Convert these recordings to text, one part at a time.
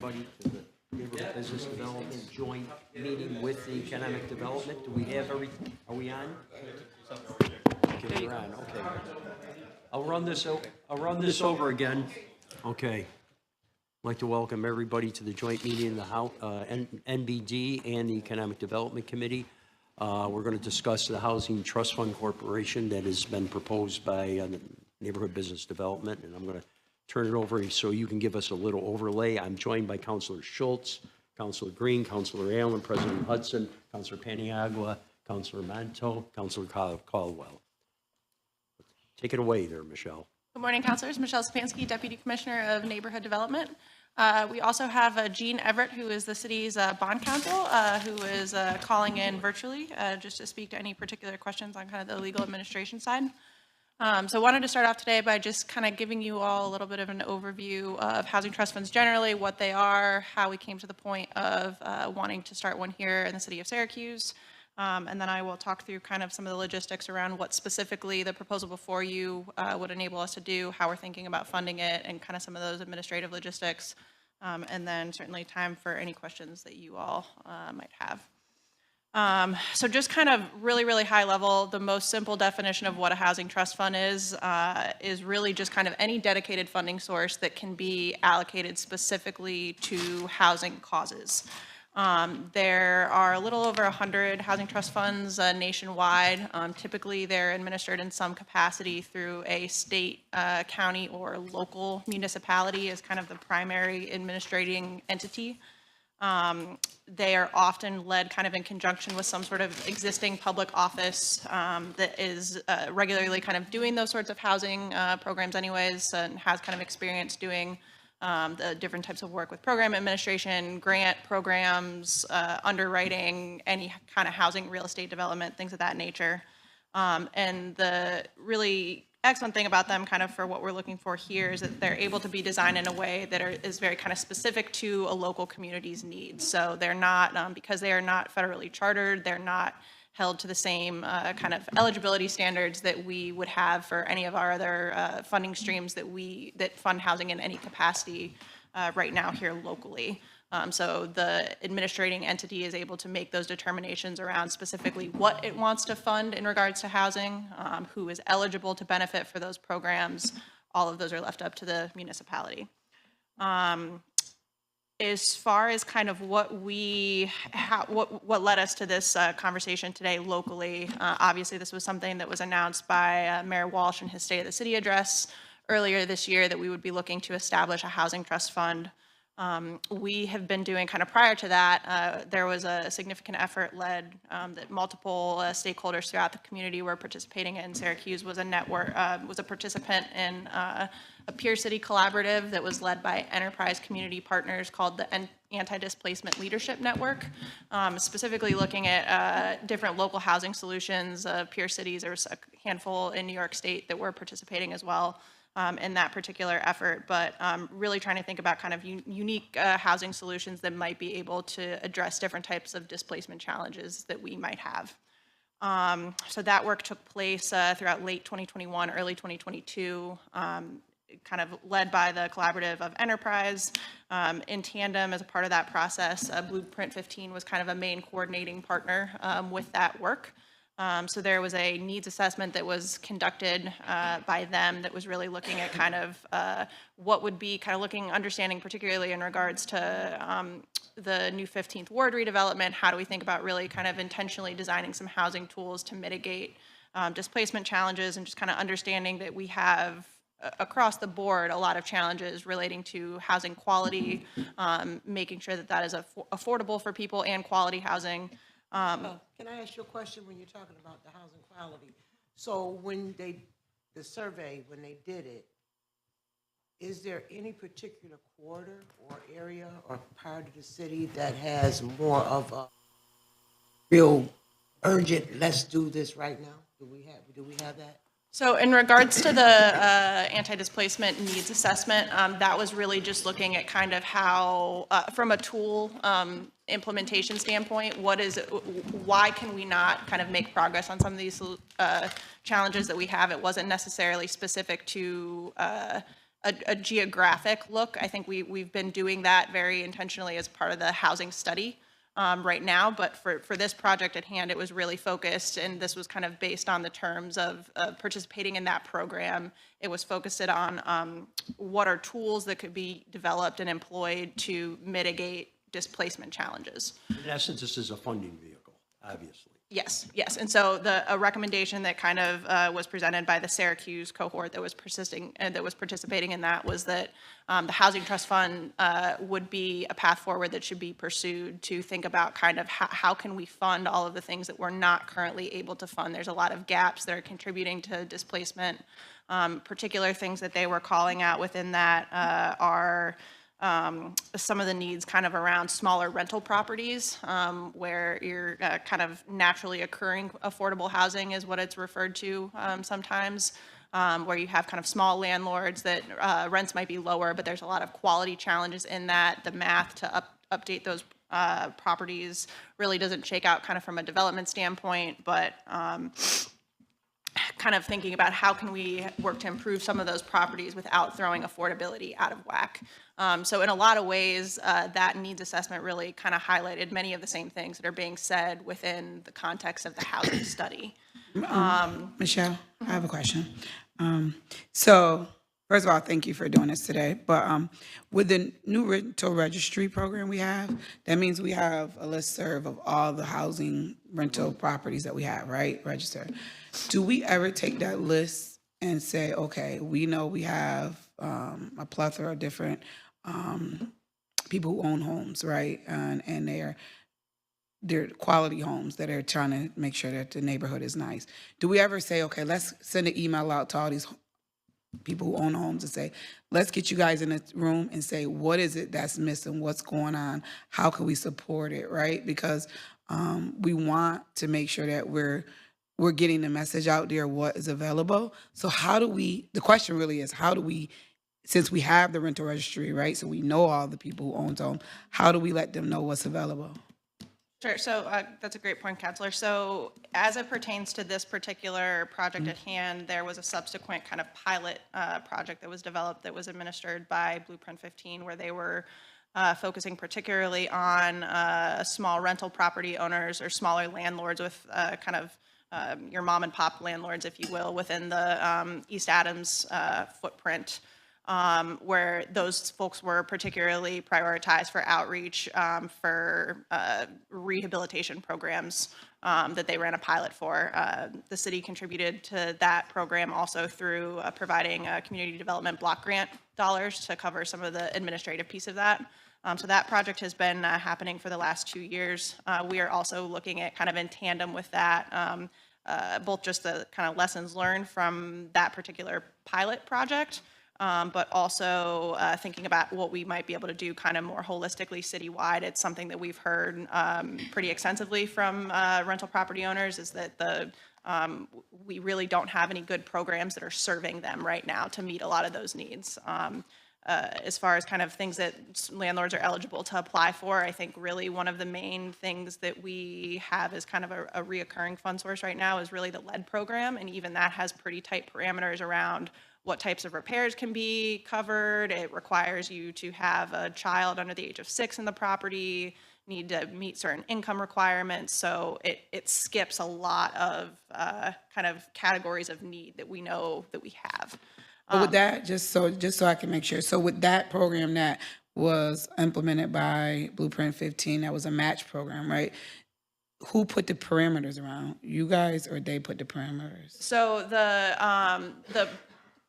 Everybody to the Neighborhood Business Development Joint Meeting with the Economic Development. Do we have everything? Are we on? Okay, we're on, okay. I'll run this over again. Okay. I'd like to welcome everybody to the joint meeting in the House, NBD and the Economic Development Committee. We're going to discuss the Housing Trust Fund Corporation that has been proposed by the Neighborhood Business Development, and I'm going to turn it over so you can give us a little overlay. I'm joined by Councilor Schultz, Councilor Green, Councilor Allen, President Hudson, Councilor Paniagua, Councilor Manto, Councilor Caldwell. Take it away there, Michelle. Good morning, councilors. Michelle Stefanski, Deputy Commissioner of Neighborhood Development. We also have Jean Everett, who is the city's bond counsel, who is calling in virtually just to speak to any particular questions on kind of the legal administration side. So I wanted to start off today by just kind of giving you all a little bit of an overview of housing trust funds generally, what they are, how we came to the point of wanting to start one here in the city of Syracuse. And then I will talk through kind of some of the logistics around what specifically the proposal before you would enable us to do, how we're thinking about funding it, and kind of some of those administrative logistics. And then certainly time for any questions that you all might have. So just kind of really high level, the most simple definition of what a housing trust fund is really just kind of any dedicated funding source that can be allocated specifically to housing causes. There are a little over 100 housing trust funds nationwide. Typically, they're administered in some capacity through a state, county, or local municipality as kind of the primary administrating entity. They are often led kind of in conjunction with some sort of existing public office that is regularly kind of doing those sorts of housing programs anyways, and has kind of experience doing the different types of work with program administration, grant programs, underwriting, any kind of housing, real estate development, things of that nature. And the really excellent thing about them kind of for what we're looking for here is that they're able to be designed in a way that is very kind of specific to a local community's needs. So they're not, because they are not federally chartered, they're not held to the same kind of eligibility standards that we would have for any of our other funding streams that fund housing in any capacity right now here locally. So the administrating entity is able to make those determinations around specifically what it wants to fund in regards to housing, who is eligible to benefit for those programs. All of those are left up to the municipality. As far as kind of what led us to this conversation today locally, obviously this was something that was announced by Mayor Walsh in his State of the City address earlier this year, that we would be looking to establish a housing trust fund. We have been doing kind of prior to that, there was a significant effort led that multiple stakeholders throughout the community were participating in. Syracuse was a network, was a participant in a peer city collaborative that was led by enterprise community partners called the Anti-Displacement Leadership Network, specifically looking at different local housing solutions of peer cities. There was a handful in New York State that were participating as well in that particular effort, but really trying to think about kind of unique housing solutions that might be able to address different types of displacement challenges that we might have. So that work took place throughout late 2021, early 2022, kind of led by the collaborative of Enterprise. In tandem as a part of that process, Blueprint 15 was kind of a main coordinating partner with that work. So there was a needs assessment that was conducted by them that was really looking at kind of what would be kind of understanding particularly in regards to the new 15th Ward redevelopment. How do we think about really kind of intentionally designing some housing tools to mitigate displacement challenges, and just kind of understanding that we have across the board a lot of challenges relating to housing quality, making sure that that is affordable for people and quality housing. Can I ask you a question when you're talking about the housing quality? So when the survey, when they did it, is there any particular quarter or area or part of the city that has more of a real urgent, let's do this right now? Do we have that? So in regards to the anti-displacement needs assessment, that was really just looking at kind of how, from a tool implementation standpoint, why can we not kind of make progress on some of these challenges that we have? It wasn't necessarily specific to a geographic look. I think we've been doing that very intentionally as part of the housing study right now, but for this project at hand, it was really focused, and this was kind of based on the terms of participating in that program. It was focused on what are tools that could be developed and employed to mitigate displacement challenges. In essence, this is a funding vehicle, obviously. Yes, yes. And so a recommendation that kind of was presented by the Syracuse cohort that was participating in that was that the Housing Trust Fund would be a path forward that should be pursued to think about kind of how can we fund all of the things that we're not currently able to fund. There's a lot of gaps that are contributing to displacement. Particular things that they were calling out within that are some of the needs kind of around smaller rental properties where you're kind of naturally occurring affordable housing is what it's referred to sometimes, where you have kind of small landlords that rents might be lower, but there's a lot of quality challenges in that. The math to update those properties really doesn't shake out kind of from a development standpoint, but kind of thinking about how can we work to improve some of those properties without throwing affordability out of whack. So in a lot of ways, that needs assessment really kind of highlighted many of the same things that are being said within the context of the housing study. Michelle, I have a question. So first of all, thank you for doing this today. But with the new rental registry program we have, that means we have a listserv of all the housing rental properties that we have, right? Registered. Do we ever take that list and say, okay, we know we have a plethora of different people who own homes, right? And they're quality homes that are trying to make sure that the neighborhood is nice. Do we ever say, okay, let's send an email out to all these people who own homes and say, let's get you guys in a room and say, what is it that's missing? What's going on? How can we support it, right? Because we want to make sure that we're getting the message out there, what is available. So the question really is, how do we, since we have the rental registry, right? So we know all the people who own homes, how do we let them know what's available? Sure. So that's a great point, Counselor. So as it pertains to this particular project at hand, there was a subsequent kind of pilot project that was developed that was administered by Blueprint 15, where they were focusing particularly on small rental property owners or smaller landlords with kind of your mom and pop landlords, if you will, within the East Adams footprint. Where those folks were particularly prioritized for outreach for rehabilitation programs that they ran a pilot for. The city contributed to that program also through providing community development block grant dollars to cover some of the administrative piece of that. So that project has been happening for the last 2 years. We are also looking at kind of in tandem with that, both just the kind of lessons learned from that particular pilot project, but also thinking about what we might be able to do kind of more holistically citywide. It's something that we've heard pretty extensively from rental property owners is that we really don't have any good programs that are serving them right now to meet a lot of those needs. As far as kind of things that landlords are eligible to apply for, I think really one of the main things that we have as kind of a reoccurring fund source right now is really the lead program, and even that has pretty tight parameters around what types of repairs can be covered. It requires you to have a child under the age of 6 in the property, need to meet certain income requirements. So it skips a lot of kind of categories of need that we know that we have. But with that, just so I can make sure, so with that program that was implemented by Blueprint 15, that was a match program, right? Who put the parameters around? You guys, or they put the parameters? So the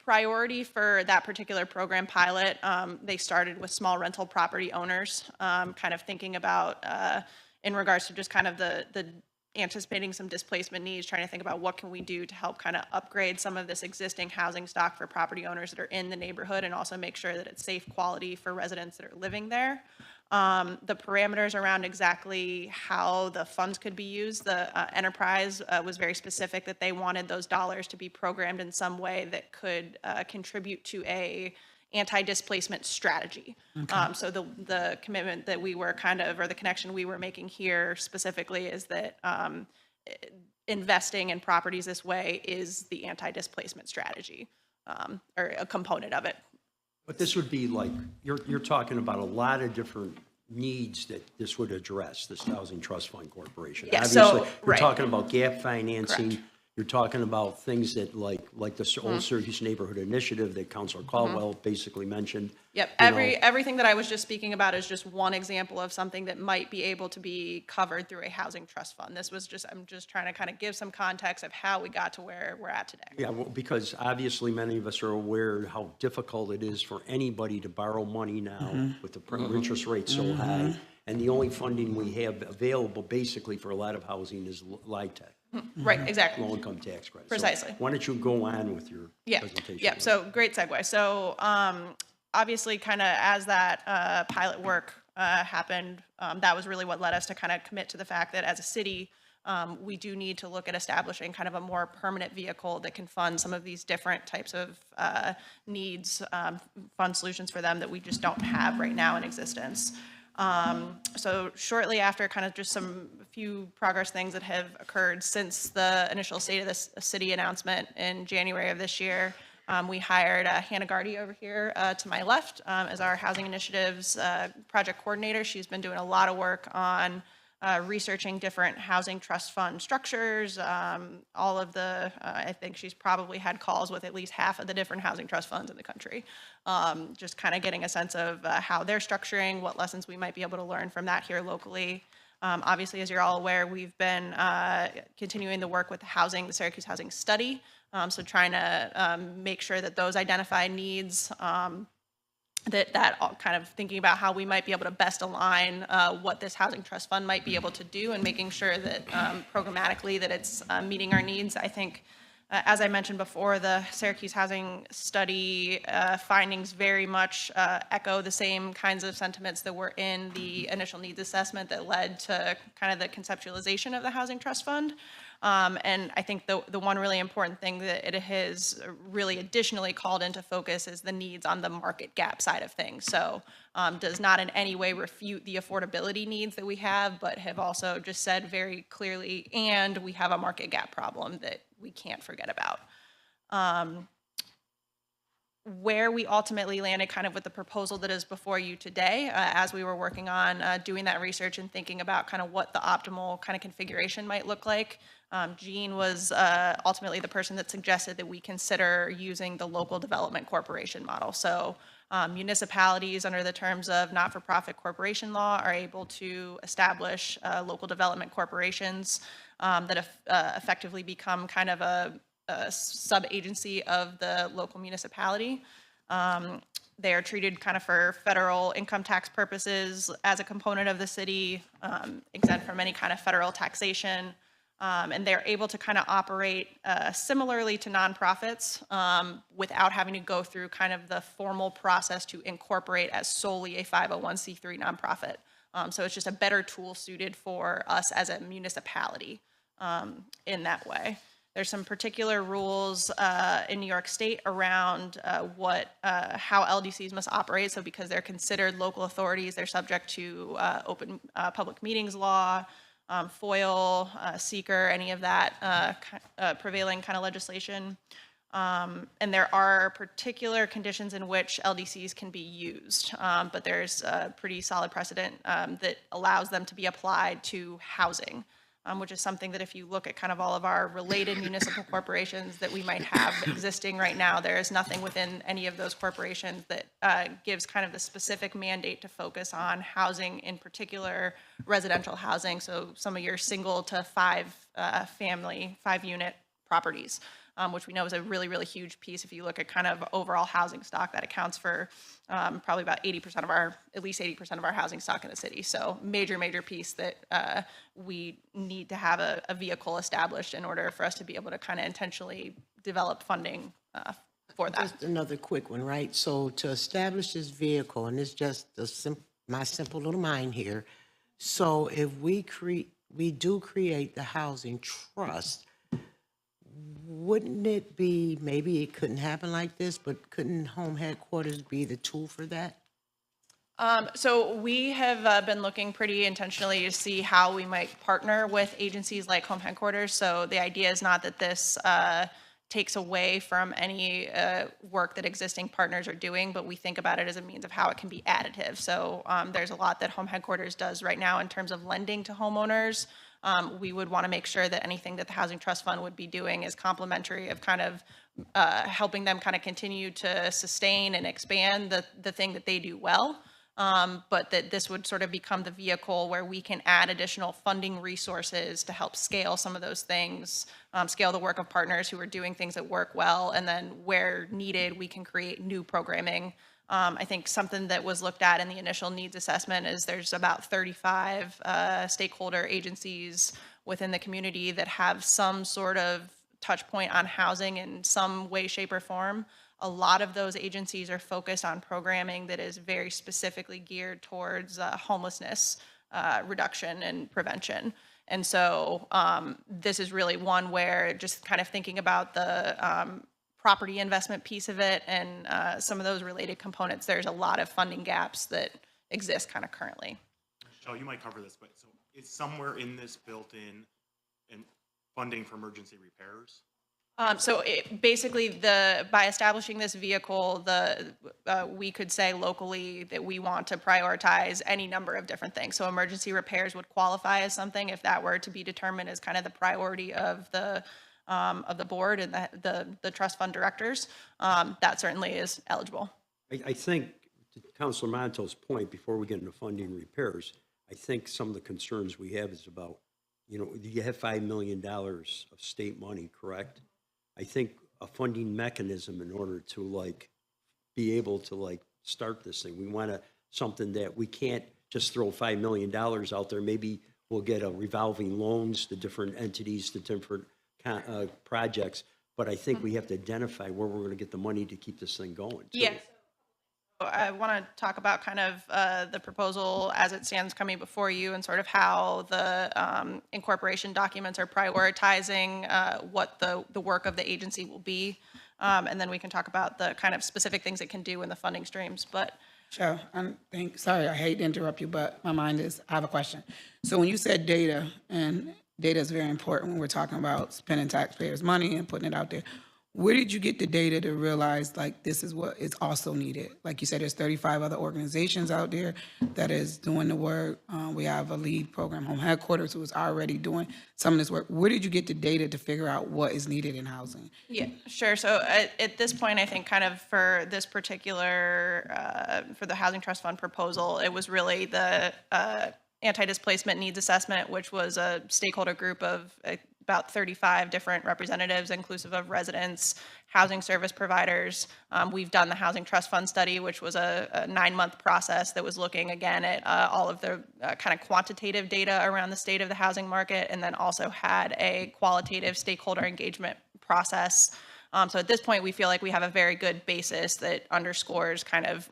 priority for that particular program pilot, they started with small rental property owners, kind of thinking about in regards to just kind of the anticipating some displacement needs, trying to think about what can we do to help kind of upgrade some of this existing housing stock for property owners that are in the neighborhood and also make sure that it's safe quality for residents that are living there. The parameters around exactly how the funds could be used, the enterprise was very specific that they wanted those dollars to be programmed in some way that could contribute to a anti-displacement strategy. Okay. So the commitment that we were kind of, or the connection we were making here specifically is that investing in properties this way is the anti-displacement strategy, or a component of it. But this would be like, you're talking about a lot of different needs that this would address, this Housing Trust Fund Corporation. Yeah, so, Obviously, you're right. talking about gap financing. Correct. You're talking about things that like the old Syracuse Neighborhood Initiative that Councilor Caldwell basically mentioned. Yep, You know, everything that I was just speaking about is just one example of something that might be able to be covered through a housing trust fund. This was just, I'm just trying to kind of give some context of how we got to where we're at today. Yeah, well, because obviously many of us are aware how difficult it is for anybody to borrow money now with the interest rate so high. And the only funding we have available basically for a lot of housing is LIHTC. Right, exactly. Low-income tax credit. So Precisely. why don't you go on with your Yeah, presentation? yeah, so great segue. So obviously, kind of as that pilot work happened, that was really what led us to kind of commit to the fact that as a city, we do need to look at establishing kind of a more permanent vehicle that can fund some of these different types of needs, fund solutions for them that we just don't have right now in existence. So shortly after kind of just a few progress things that have occurred since the initial State of the City announcement in January of this year, we hired Hannah Gardy over here to my left as our housing initiatives project coordinator. She's been doing a lot of work on researching different housing trust fund structures, all of the, I think she's probably had calls with at least half of the different housing trust funds in the country. Just kind of getting a sense of how they're structuring, what lessons we might be able to learn from that here locally. Obviously, as you're all aware, we've been continuing the work with the Syracuse Housing Study. So trying to make sure that those identified needs, that all kind of thinking about how we might be able to best align what this housing trust fund might be able to do and making sure that programmatically that it's meeting our needs. I think, as I mentioned before, the Syracuse Housing Study findings very much echo the same kinds of sentiments that were in the initial needs assessment that led to kind of the conceptualization of the Housing Trust Fund. And I think the one really important thing that it has really additionally called into focus is the needs on the market gap side of things. So does not in any way refute the affordability needs that we have, but have also just said very clearly, and we have a market gap problem that we can't forget about. Where we ultimately landed kind of with the proposal that is before you today, as we were working on doing that research and thinking about kind of what the optimal kind of configuration might look like. Jean was ultimately the person that suggested that we consider using the local development corporation model. So municipalities under the terms of not-for-profit corporation law are able to establish local development corporations that effectively become kind of a sub-agency of the local municipality. They are treated kind of for federal income tax purposes as a component of the city, exempt from any kind of federal taxation. And they're able to kind of operate similarly to nonprofits without having to go through kind of the formal process to incorporate as solely a 501c3 nonprofit. So it's just a better tool suited for us as a municipality in that way. There's some particular rules in New York State around how LDCs must operate. So because they're considered local authorities, they're subject to open public meetings law, FOIL, seeker, any of that prevailing kind of legislation. And there are particular conditions in which LDCs can be used, but there's a pretty solid precedent that allows them to be applied to housing, which is something that if you look at kind of all of our related municipal corporations that we might have existing right now, there is nothing within any of those corporations that gives kind of the specific mandate to focus on housing, in particular residential housing, so some of your single to five unit properties, which we know is a really, really huge piece. If you look at kind of overall housing stock, that accounts for probably about 80% of at least 80% of our housing stock in the city. So major, major piece that we need to have a vehicle established in order for us to be able to kind of intentionally develop funding for that. Just another quick one, right? So to establish this vehicle, and it's just my simple little mind here. So if we do create the housing trust, wouldn't it be, maybe it couldn't happen like this, but couldn't home headquarters be the tool for that? So we have been looking pretty intentionally to see how we might partner with agencies like home headquarters. So the idea is not that this takes away from any work that existing partners are doing, but we think about it as a means of how it can be additive. So there's a lot that Home Headquarters does right now in terms of lending to homeowners. We would want to make sure that anything that the Housing Trust Fund would be doing is complementary of kind of helping them kind of continue to sustain and expand the thing that they do well. But that this would sort of become the vehicle where we can add additional funding resources to help scale some of those things, scale the work of partners who are doing things that work well, and then where needed, we can create new programming. I think something that was looked at in the initial needs assessment is there's about 35 stakeholder agencies within the community that have some sort of touch point on housing in some way, shape, or form. A lot of those agencies are focused on programming that is very specifically geared towards homelessness reduction and prevention. And so this is really one where just kind of thinking about the property investment piece of it and some of those related components, there's a lot of funding gaps that exist kind of currently. Michelle, you might cover this, but so is somewhere in this built in funding for emergency repairs? So basically, by establishing this vehicle, we could say locally that we want to prioritize any number of different things. So emergency repairs would qualify as something if that were to be determined as kind of the priority of the board and the trust fund directors. That certainly is eligible. I think, to Councilor Monto's point, before we get into funding repairs, I think some of the concerns we have is about, you have $5 million of state money, correct? I think a funding mechanism in order to be able to start this thing. We want something that we can't just throw $5 million out there. Maybe we'll get a revolving loans to different entities, to different projects. But I think we have to identify where we're going to get the money to keep this thing going. Yes. I want to talk about kind of the proposal as it stands coming before you and sort of how the incorporation documents are prioritizing what the work of the agency will be. And then we can talk about the kind of specific things it can do in the funding streams. But Sure. Sorry, I hate to interrupt you, but my mind is, I have a question. So when you said data, and data is very important when we're talking about spending taxpayers' money and putting it out there, where did you get the data to realize this is what is also needed? Like you said, there's 35 other organizations out there that is doing the work. We have a lead program, Home Headquarters, who is already doing some of this work. Where did you get the data to figure out what is needed in housing? yeah, sure. So at this point, I think kind of for this particular, for the Housing Trust Fund proposal, it was really the anti-displacement needs assessment, which was a stakeholder group of about 35 different representatives, inclusive of residents, housing service providers. We've done the Housing Trust Fund study, which was a 9-month process that was looking again at all of the kind of quantitative data around the state of the housing market, and then also had a qualitative stakeholder engagement process. So at this point, we feel like we have a very good basis that underscores kind of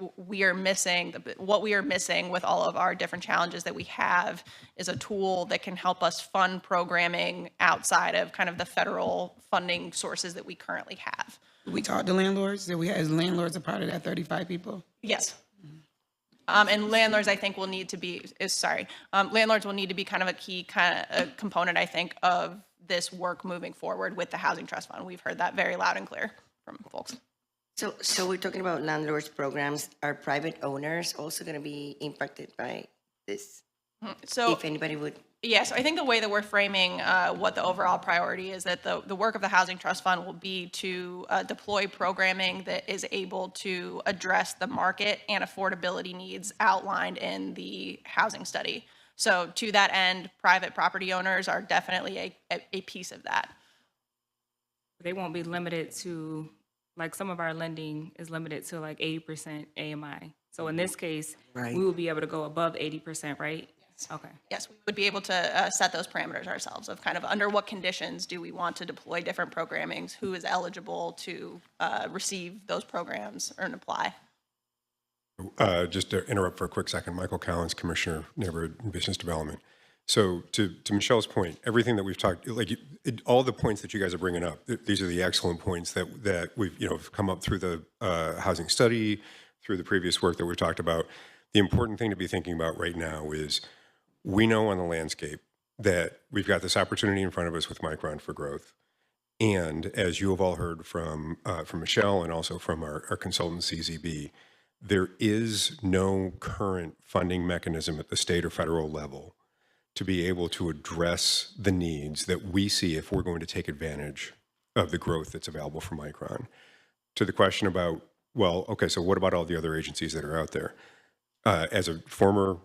what we are missing with all of our different challenges that we have is a tool that can help us fund programming outside of kind of the federal funding sources that we currently have. We talked to landlords. Is landlords a part of that 35 people? Yes. And landlords, I think, will need to be, landlords will need to be kind of a key kind of component, I think, of this work moving forward with the Housing Trust Fund. We've heard that very loud and clear from folks. So we're talking about landlords programs. Are private owners also going to be impacted by this? So if anybody would. Yes, I think the way that we're framing what the overall priority is that the work of the Housing Trust Fund will be to deploy programming that is able to address the market and affordability needs outlined in the housing study. So to that end, private property owners are definitely a piece of that. They won't be limited to, some of our lending is limited to 80% AMI. So in this case, Right. we will be able to go above 80%, right? Yes. Okay. Yes, we would be able to set those parameters ourselves of kind of under what conditions do we want to deploy different programmings, who is eligible to receive those programs or apply. Just to interrupt for a quick second, Michael Collins, Commissioner, Neighborhood and Business Development. So to Michelle's point, everything that we've talked, all the points that you guys are bringing up, these are the excellent points that we've come up through the housing study, through the previous work that we've talked about. The important thing to be thinking about right now is we know on the landscape that we've got this opportunity in front of us with Micron for growth. And as you have all heard from Michelle and also from our consultant CZB, there is no current funding mechanism at the state or federal level to be able to address the needs that we see if we're going to take advantage of the growth that's available from Micron. To the question about, well, okay, so what about all the other agencies that are out there? As a former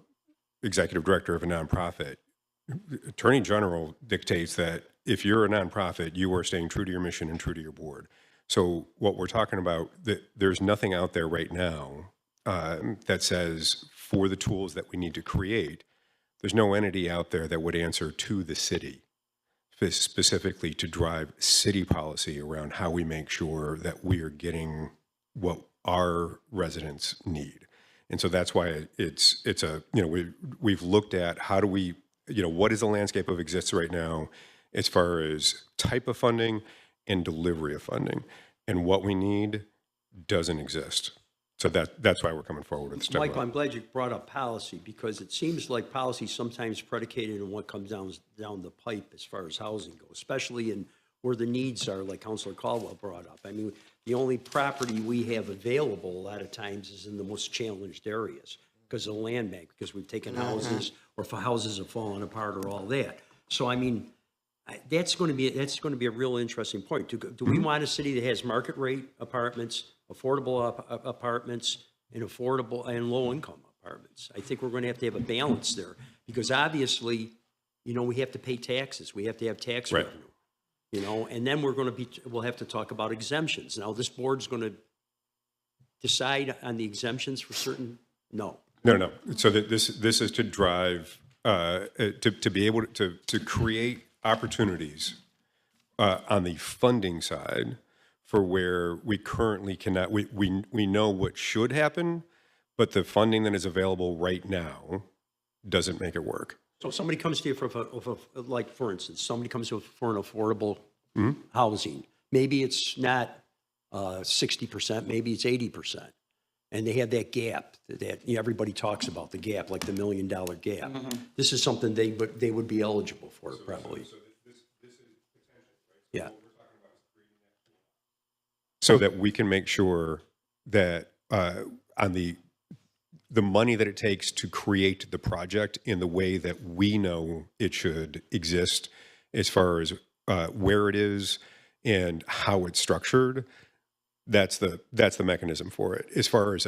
executive director of a nonprofit, Attorney General dictates that if you're a nonprofit, you are staying true to your mission and true to your board. So what we're talking about, there's nothing out there right now that says for the tools that we need to create, there's no entity out there that would answer to the city specifically to drive city policy around how we make sure that we are getting what our residents need. And so that's why it's a, we've looked at how do we, what is the landscape of exists right now as far as type of funding and delivery of funding. And what we need doesn't exist. So that's why we're coming forward with this. Michael, I'm glad you brought up policy, because it seems like policy is sometimes predicated on what comes down the pipe as far as housing goes, especially in where the needs are, like Councilor Caldwell brought up. I mean, the only property we have available a lot of times is in the most challenged areas because of the land bank, because we've taken houses, or if houses have fallen apart or all that. So, I mean, that's going to be a real interesting point. Do we want a city that has market rate apartments, affordable apartments, and affordable and low income apartments? I think we're going to have a balance there, because obviously, we have to pay taxes. We have to have tax revenue, and then we'll have to talk about exemptions. Now, this board's going to decide on the exemptions for certain. No. So this is to drive to be able to create opportunities on the funding side for where we currently cannot, we know what should happen, but the funding that is available right now doesn't make it work. So somebody comes to you for instance, somebody comes to you for an affordable housing. Maybe it's not 60%, maybe it's 80%. And they have that gap that everybody talks about, the gap, like the $1 million gap. This is something they would be eligible for, probably. Yeah. So that we can make sure that on the money that it takes to create the project in the way that we know it should exist, as far as where it is and how it's structured, that's the mechanism for it. As far as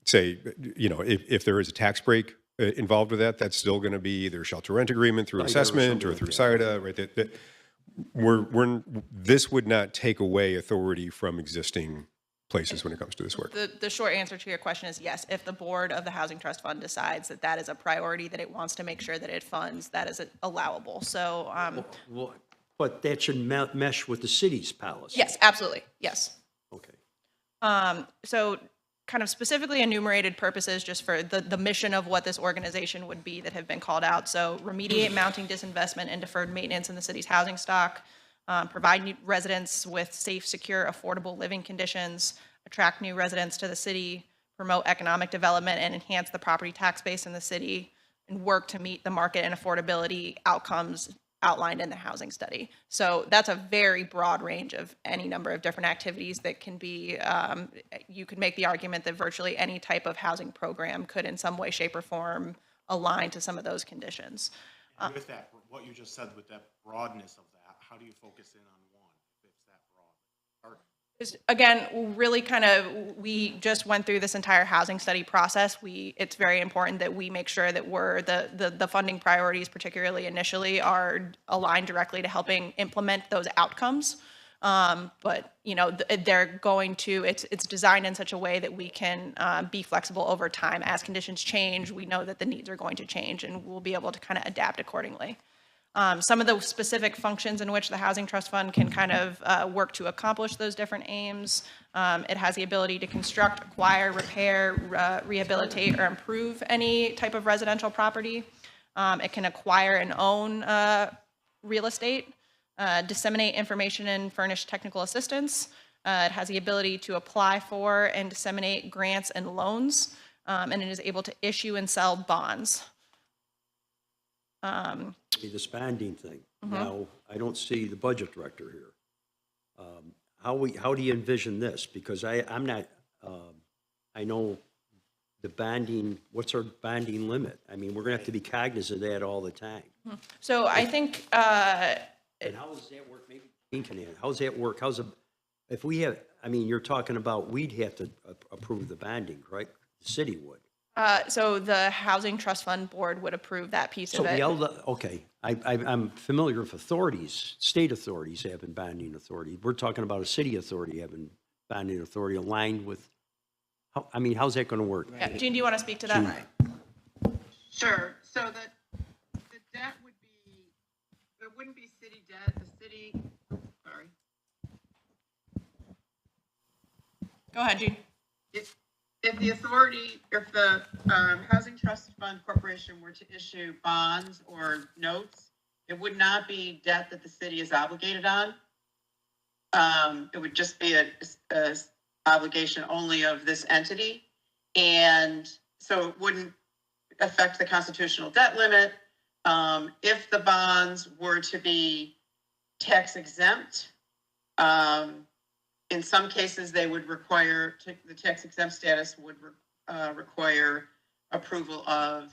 say, if there is a tax break involved with that, that's still going to be either shelter rent agreement through assessment or through SIDA, right? This would not take away authority from existing places when it comes to this work. The short answer to your question is yes. If the board of the Housing Trust Fund decides that is a priority that it wants to make sure that it funds, that is allowable. So, But that should mesh with the city's policy. yes, absolutely, yes. Okay. So kind of specifically enumerated purposes just for the mission of what this organization would be that have been called out. So remediate mounting disinvestment and deferred maintenance in the city's housing stock, provide new residents with safe, secure, affordable living conditions, attract new residents to the city, promote economic development and enhance the property tax base in the city, and work to meet the market and affordability outcomes outlined in the housing study. So that's a very broad range of any number of different activities that can be, you could make the argument that virtually any type of housing program could in some way, shape, or form align to some of those conditions. With that, what you just said, with that broadness of that, how do you focus in on one if it's that broad? Again, really we just went through this entire housing study process. It's very important that we make sure that the funding priorities, particularly initially, are aligned directly to helping implement those outcomes. But they're going to, it's designed in such a way that we can be flexible over time. As conditions change, we know that the needs are going to change, and we'll be able to kind of adapt accordingly. Some of the specific functions in which the Housing Trust Fund can kind of work to accomplish those different aims. It has the ability to construct, acquire, repair, rehabilitate, or improve any type of residential property. It can acquire and own real estate, disseminate information and furnish technical assistance. It has the ability to apply for and disseminate grants and loans, and it is able to issue and sell bonds. The spending thing. Now, I don't see the budget director here. How do you envision this? Because I'm not, I know the bonding, what's our bonding limit? I mean, we're gonna have to be cognizant of that all the time. So I think, And how does that work? Maybe Dean can answer. How's that work? If we have, I mean, you're talking about, we'd have to approve the bonding, right? The city would. so the Housing Trust Fund Board would approve that piece So of it. okay, I'm familiar with authorities, state authorities having bonding authority. We're talking about a city authority having bonding authority aligned with, I mean, how's that gonna work? Yeah, Jean, do you want to speak to that? Sure, so the debt would be, it wouldn't be city debt, the city, sorry. Go ahead, Jean. If the authority, if the Housing Trust Fund Corporation were to issue bonds or notes, it would not be debt that the city is obligated on. It would just be a obligation only of this entity. And so it wouldn't affect the constitutional debt limit. If the bonds were to be tax exempt, in some cases, they would require, the tax exempt status would require approval of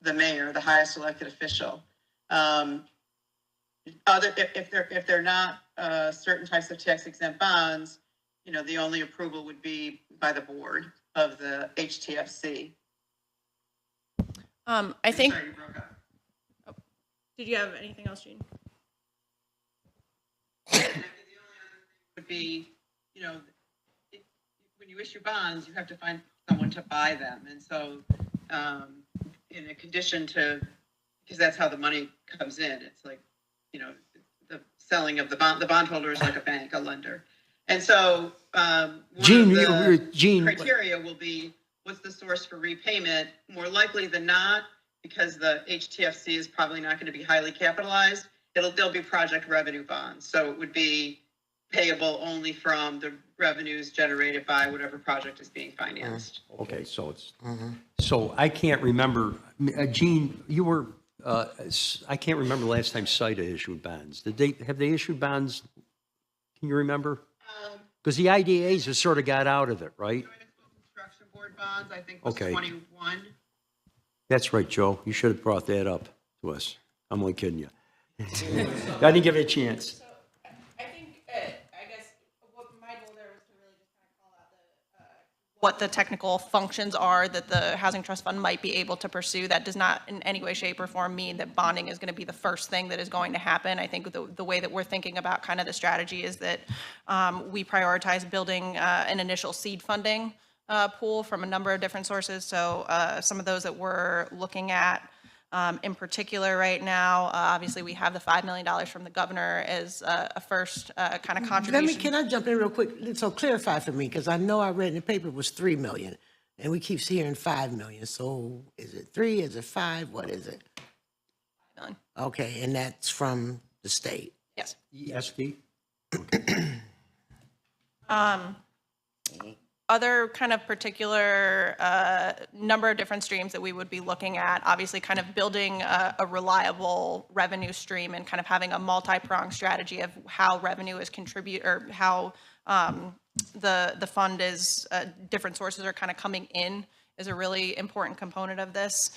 the mayor, the highest elected official. If they're not certain types of tax exempt bonds, you know, the only approval would be by the board of the HTFC. I think, Sorry, you broke up. did you have anything else, Jean? And I think the only other thing would be, you know, when you issue bonds, you have to find someone to buy them. And so, in a condition to, because that's how the money comes in. It's like, you know, the selling of the bondholder is like a bank, a lender. And so, Jean, the criteria will be, what's the source for repayment? More likely than not, because the HTFC is probably not going to be highly capitalized, they'll be project revenue bonds. So it would be payable only from the revenues generated by whatever project is being financed. Okay, so it's, so I can't remember, Jean, you were, I can't remember the last time CITA issued bonds. Have they issued bonds? Can you remember? Because the IDAs have sort of got out of it, right? Municipal construction board bonds, I think, was Okay. 21. That's right, Joe. You should have brought that up to us. I'm only kidding you. I didn't give it a chance. I think, I guess, what my goal there was to really just kind of call out what the technical functions are that the Housing Trust Fund might be able to pursue. That does not in any way, shape, or form mean that bonding is going to be the first thing that is going to happen. I think the way that we're thinking about kind of the strategy is that we prioritize building an initial seed funding pool from a number of different sources. So some of those that we're looking at in particular right now, obviously we have the $5 million from the governor as a first kind of contribution. Can I jump in real quick? So clarify for me, because I know I read in the paper it was 3 million, and we keep hearing 5 million. So is it 3, is it 5, what is it? $5 million. Okay, and that's from the state. Yes. ESD? Other kind of particular number of different streams that we would be looking at, obviously kind of building a reliable revenue stream and kind of having a multi-pronged strategy of how revenue is or how the fund is, different sources are kind of coming in is a really important component of this.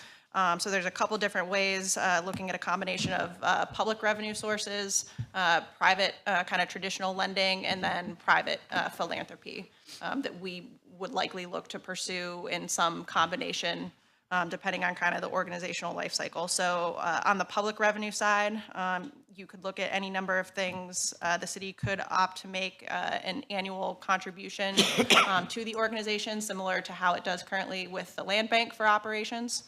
So there's a couple different ways, looking at a combination of public revenue sources, private kind of traditional lending, and then private philanthropy that we would likely look to pursue in some combination, depending on kind of the organizational life cycle. So on the public revenue side, you could look at any number of things. The city could opt to make an annual contribution to the organization, similar to how it does currently with the land bank for operations.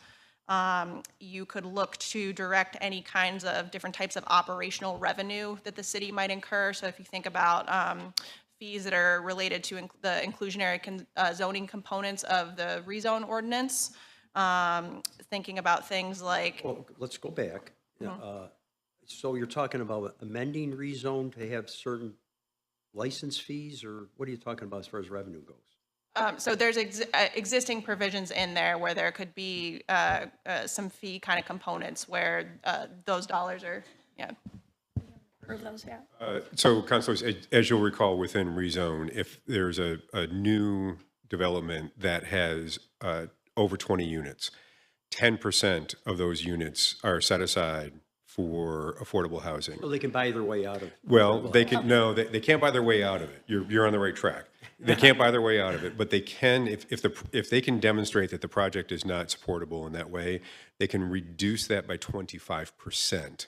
You could look to direct any kinds of different types of operational revenue that the city might incur. So if you think about fees that are related to the inclusionary zoning components of the rezone ordinance, thinking about things like. Well, let's go back. So you're talking about amending rezone to have certain license fees, or what are you talking about as far as revenue goes? So there's existing provisions in there where there could be some fee kind of components where those dollars are, yeah. approve those yet. So, councilors, as you'll recall, within rezone, if there's a new development that has over 20 units, 10% of those units are set aside for affordable housing. So they can buy their way out of it. Well, they can, no, they can't buy their way out of it. You're on the right track. They can't buy their way out of it, but they can, if they can demonstrate that the project is not supportable in that way, they can reduce that by 25%.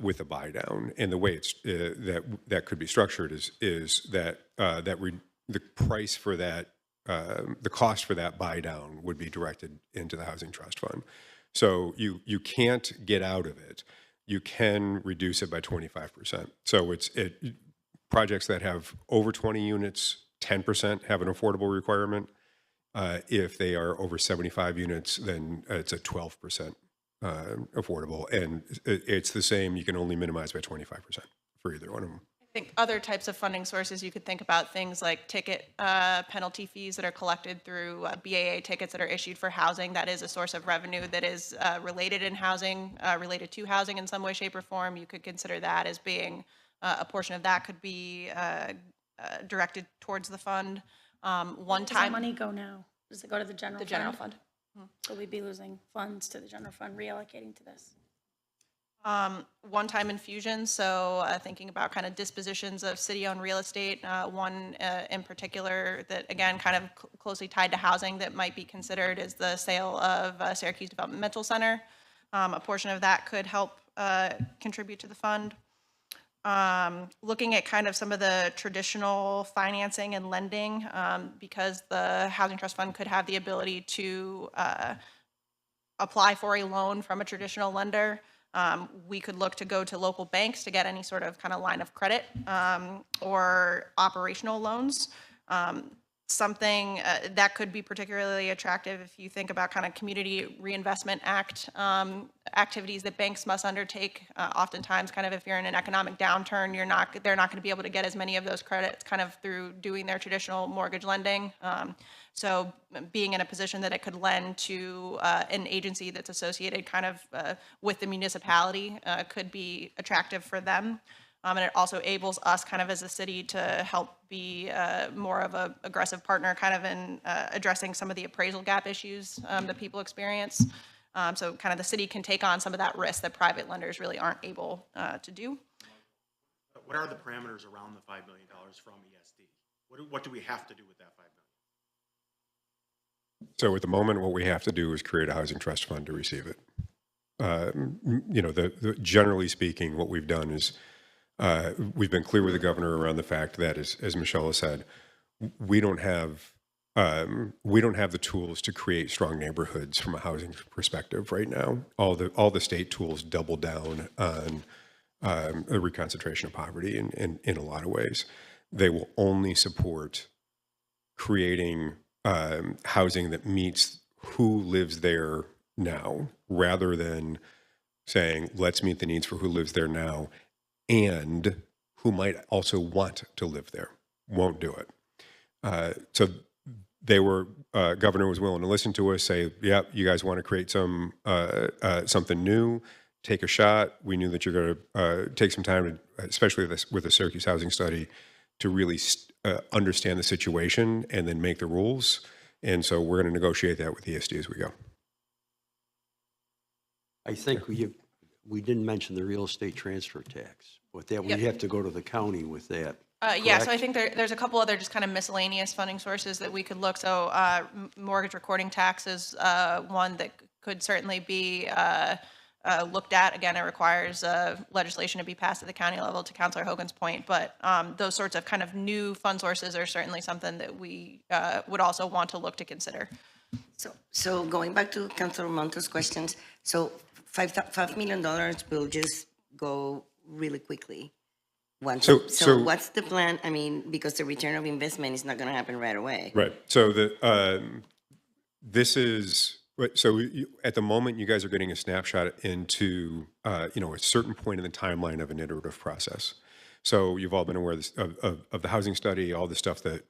With a buy down, and the way it's that could be structured is that the price for that the cost for that buy down would be directed into the housing trust fund. So you can't get out of it. You can reduce it by 25%. So projects that have over 20 units, 10% have an affordable requirement. If they are over 75 units, then it's a 12%. Affordable, and it's the same. You can only minimize by 25% for either one of them. I think other types of funding sources, you could think about things like ticket penalty fees that are collected through BAA tickets that are issued for housing. That is a source of revenue that is related to housing in some way, shape, or form. You could consider that as being a portion of that could be directed towards the fund. One Where does that time, money go now? Does it go to the general the fund? general fund. So we'd be losing funds to the general fund, reallocating to this. One-time infusions, so thinking about kind of dispositions of city-owned real estate. One in particular that, again, kind of closely tied to housing that might be considered is the sale of Syracuse Developmental Center. A portion of that could help contribute to the fund. Looking at kind of some of the traditional financing and lending, because the Housing Trust Fund could have the ability to apply for a loan from a traditional lender. We could look to go to local banks to get any sort of kind of line of credit or operational loans. Something that could be particularly attractive if you think about kind of Community Reinvestment Act activities that banks must undertake. Oftentimes, kind of if you're in an economic downturn, they're not going to be able to get as many of those credits kind of through doing their traditional mortgage lending. So being in a position that it could lend to an agency that's associated kind of with the municipality could be attractive for them. And it also enables us kind of as a city to help be more of an aggressive partner kind of in addressing some of the appraisal gap issues that people experience. So kind of the city can take on some of that risk that private lenders really aren't able to do. What are the parameters around the $5 million from ESD? What do we have to do with that $5 million? So at the moment, what we have to do is create a housing trust fund to receive it. Generally speaking, what we've done is we've been clear with the governor around the fact that, as Michelle has said, we don't have the tools to create strong neighborhoods from a housing perspective right now. All the state tools double down on a reconcentration of poverty in a lot of ways. They will only support creating housing that meets who lives there now, rather than saying, let's meet the needs for who lives there now and who might also want to live there. Won't do it. So governor was willing to listen to us, say, yeah, you guys want to create something new, take a shot. We knew that you're going to take some time, especially with the Syracuse housing study, to really understand the situation and then make the rules. And so we're going to negotiate that with ESD as we go. I think we didn't mention the real estate transfer tax, but that we Yep. have to go to the county with that. Yeah, so I correct? think there's a couple other just kind of miscellaneous funding sources that we could look. So mortgage recording tax is one that could certainly be looked at. Again, it requires legislation to be passed at the county level, to Councilor Hogan's point. But those sorts of kind of new fund sources are certainly something that we would also want to look to consider. So going back to Councilor Monto's questions, so $5 million will just go really quickly. So what's the plan? I mean, because the return of investment is not going to happen right away. Right. So at the moment, you guys are getting a snapshot into a certain point in the timeline of an iterative process. So you've all been aware of the housing study, all the stuff that,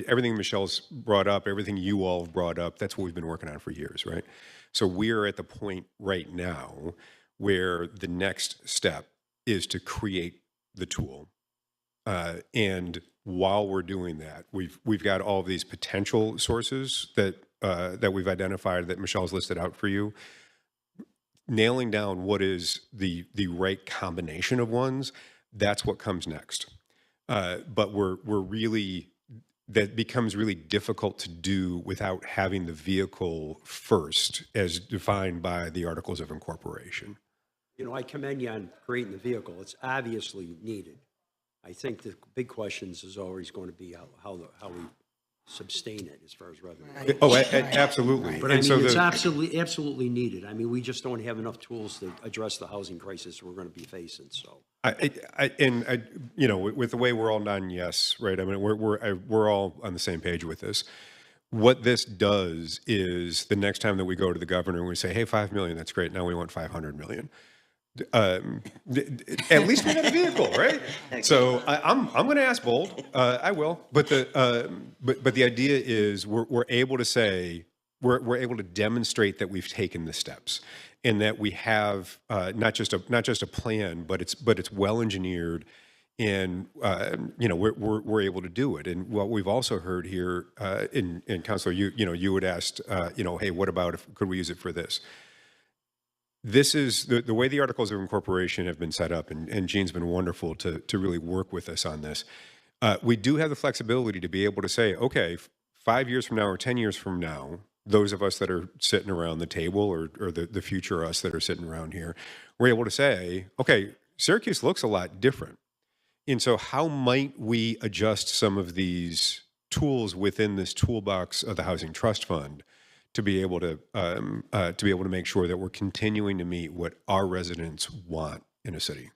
everything Michelle's brought up, everything you all have brought up, that's what we've been working on for years, right? So, we're at the point right now where the next step is to create the tool. And while we're doing that, we've got all of these potential sources that we've identified that Michelle's listed out for you. Nailing down what is the right combination of ones, that's what comes next. But we're really, that becomes really difficult to do without having the vehicle first, as defined by the Articles of Incorporation. You know, I commend you on creating the vehicle. It's obviously needed. I think the big questions is always going to be how we sustain it as far as revenue. Oh, absolutely. But I And mean, so it's absolutely needed. I mean, we just don't have enough tools to address the housing crisis we're going to be facing, so. you know, with the way we're all nodding yes, right? I mean, we're all on the same page with this. What this does is the next time that we go to the governor and we say, hey, 5 million, that's great. Now we want 500 million. At least we got a vehicle, right? So I'm going to ask bold. I will. But the idea is we're able to say, we're able to demonstrate that we've taken the steps and that we have not just a plan, but it's well engineered, and you know, we're able to do it. And what we've also heard here in Councilor, you had asked, you know, hey, what about could we use it for this? This is the way the Articles of Incorporation have been set up, and Jean's been wonderful to really work with us on this. We do have the flexibility to be able to say, okay, 5 years from now or 10 years from now, those of us that are sitting around the table, or the future us that are sitting around here, we're able to say, okay, Syracuse looks a lot different. And so how might we adjust some of these tools within this toolbox of the Housing Trust Fund to be able to make sure that we're continuing to meet what our residents want in a city?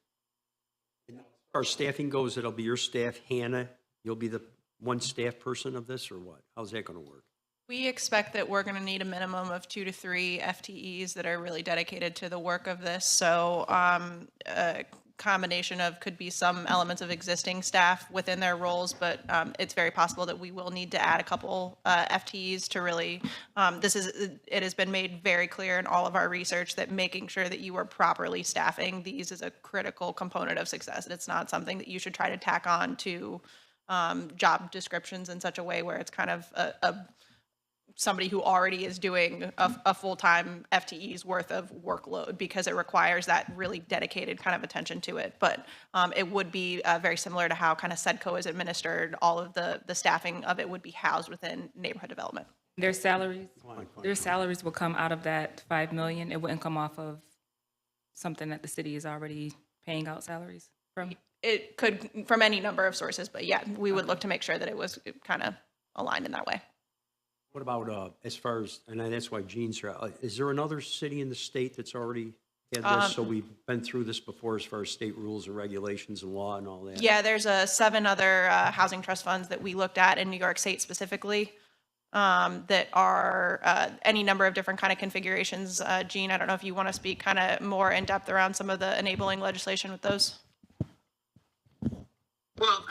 As far as staffing goes, it'll be your staff, Hannah, you'll be the one staff person of this, or what? How's that going to work? We expect that we're going to need a minimum of 2 to 3 FTEs that are really dedicated to the work of this. So a combination of could be some elements of existing staff within their roles, but it's very possible that we will need to add a couple FTEs to really, it has been made very clear in all of our research that making sure that you are properly staffing these is a critical component of success. And it's not something that you should try to tack on to job descriptions in such a way where it's kind of somebody who already is doing a full-time FTE's worth of workload, because it requires that really dedicated kind of attention to it. But it would be very similar to how kind of SEDCO is administered. All of the staffing of it would be housed within neighborhood development. Their salaries will come out of that 5 million. It wouldn't come off of something that the city is already paying out salaries from. It could from any number of sources, but yeah, we would look to make sure that it was kind of aligned in that way. What about, as far as, and that's why Jean's here, is there another city in the state that's already had this? So we've been through this before as far as state rules and regulations and law and all that? Yeah, there's 7 other housing trust funds that we looked at in New York State specifically that are any number of different kind of configurations. Jean, I don't know if you want to speak kind of more in depth around some of the enabling legislation with those. Well,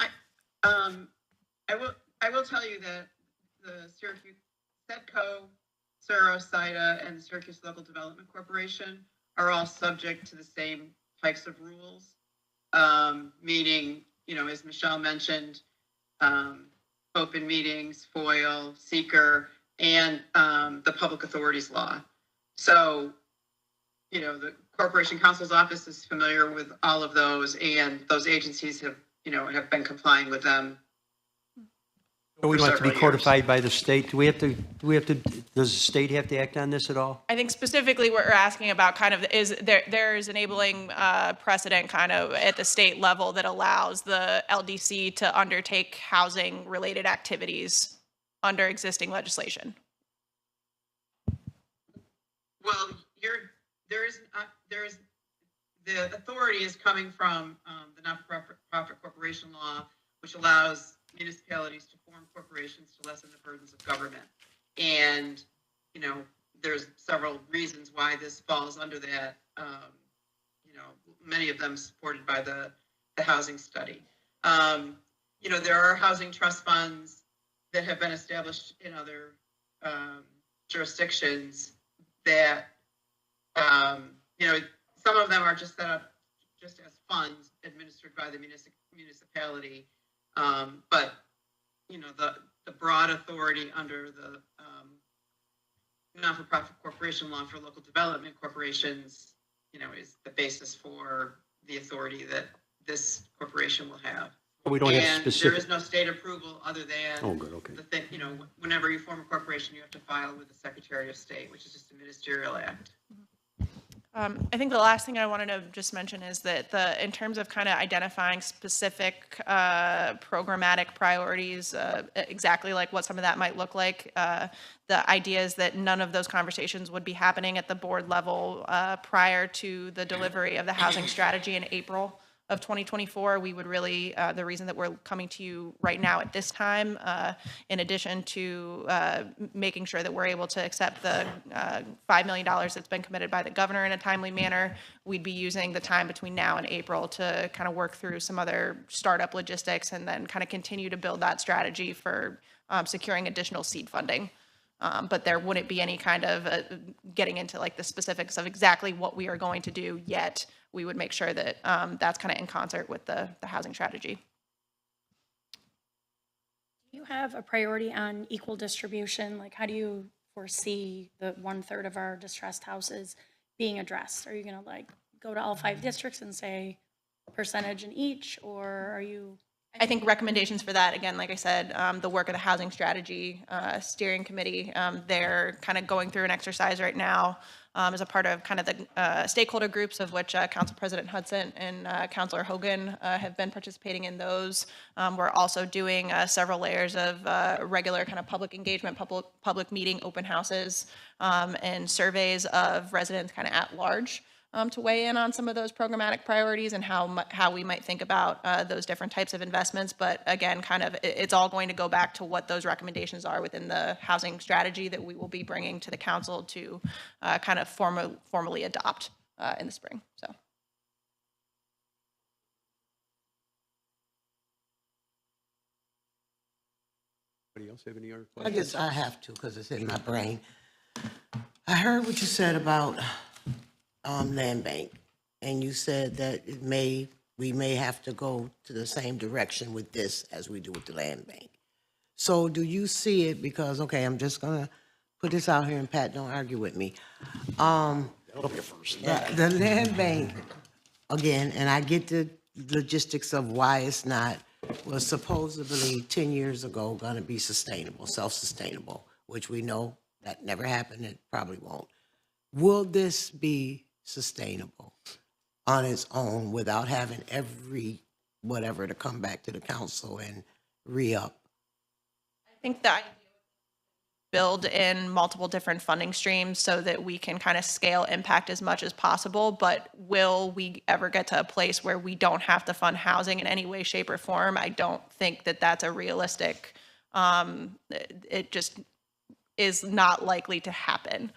I will tell you that the Syracuse SEDCO, SIDA, and the Syracuse Local Development Corporation are all subject to the same types of rules, meaning, you know, as Michelle mentioned, open meetings, FOIL, seeker, and the Public Authorities Law. So, you know, the Corporation Counsel's Office is familiar with all of those, and those agencies have been complying with them. So we for want it to be several years. codified by the state. Does the state have to act on this at all? I think specifically what we're asking about kind of is there's enabling precedent kind of at the state level that allows the LDC to undertake housing related activities under existing legislation. Well, the authority is coming from the not-for-profit corporation law, which allows municipalities to form corporations to lessen the burdens of government. And, you know, there's several reasons why this falls under that, you know, many of them supported by the housing study. You know, there are housing trust funds that have been established in other jurisdictions that, you know, some of them are just set up just as funds administered by the municipality. But, you know, the broad authority under the not-for-profit corporation law for local development corporations, you know, is the basis for the authority that this corporation will have. We don't have And there specific, is no state approval other than oh, good, okay. the thing, you know, whenever you form a corporation, you have to file with the Secretary of State, which is just a ministerial act. I think the last thing I wanted to just mention is that in terms of kind of identifying specific programmatic priorities, exactly like what some of that might look like, the idea is that none of those conversations would be happening at the board level prior to the delivery of the housing strategy in April of 2024. We would really, the reason that we're coming to you right now at this time, in addition to making sure that we're able to accept the $5 million that's been committed by the governor in a timely manner, we'd be using the time between now and April to kind of work through some other startup logistics and then kind of continue to build that strategy for securing additional seed funding. But there wouldn't be any kind of getting into like the specifics of exactly what we are going to do yet. We would make sure that that's kind of in concert with the housing strategy. Do you have a priority on equal distribution? Like, how do you foresee the 1/3 of our distressed houses being addressed? Are you gonna like go to all 5 districts and say percentage in each, or are you? I think recommendations for that, again, like I said, the work of the housing strategy steering committee, they're kind of going through an exercise right now as a part of kind of the stakeholder groups of which Council President Hudson and Councilor Hogan have been participating in those. We're also doing several layers of regular kind of public engagement, public meeting, open houses, and surveys of residents kind of at large. To weigh in on some of those programmatic priorities and how we might think about those different types of investments. But again, kind of it's all going to go back to what those recommendations are within the housing strategy that we will be bringing to the council to kind of formally adopt in the spring. So. Anybody else have any other I questions? guess I have to, because it's in my brain. I heard what you said about land bank, and you said that we may have to go to the same direction with this as we do with the land bank. So do you see it, because, okay, I'm just gonna put this out here, and Pat, don't argue with me. That'll be a first. The land bank, again, and I get the logistics of why it's not, was supposedly 10 years ago gonna be sustainable, self-sustainable, which we know that never happened, it probably won't. Will this be sustainable on its own without having every whatever to come back to the council and re-up? I think that build in multiple different funding streams so that we can kind of scale impact as much as possible. But will we ever get to a place where we don't have to fund housing in any way, shape, or form? I don't think that that's a realistic, it just is not likely to happen.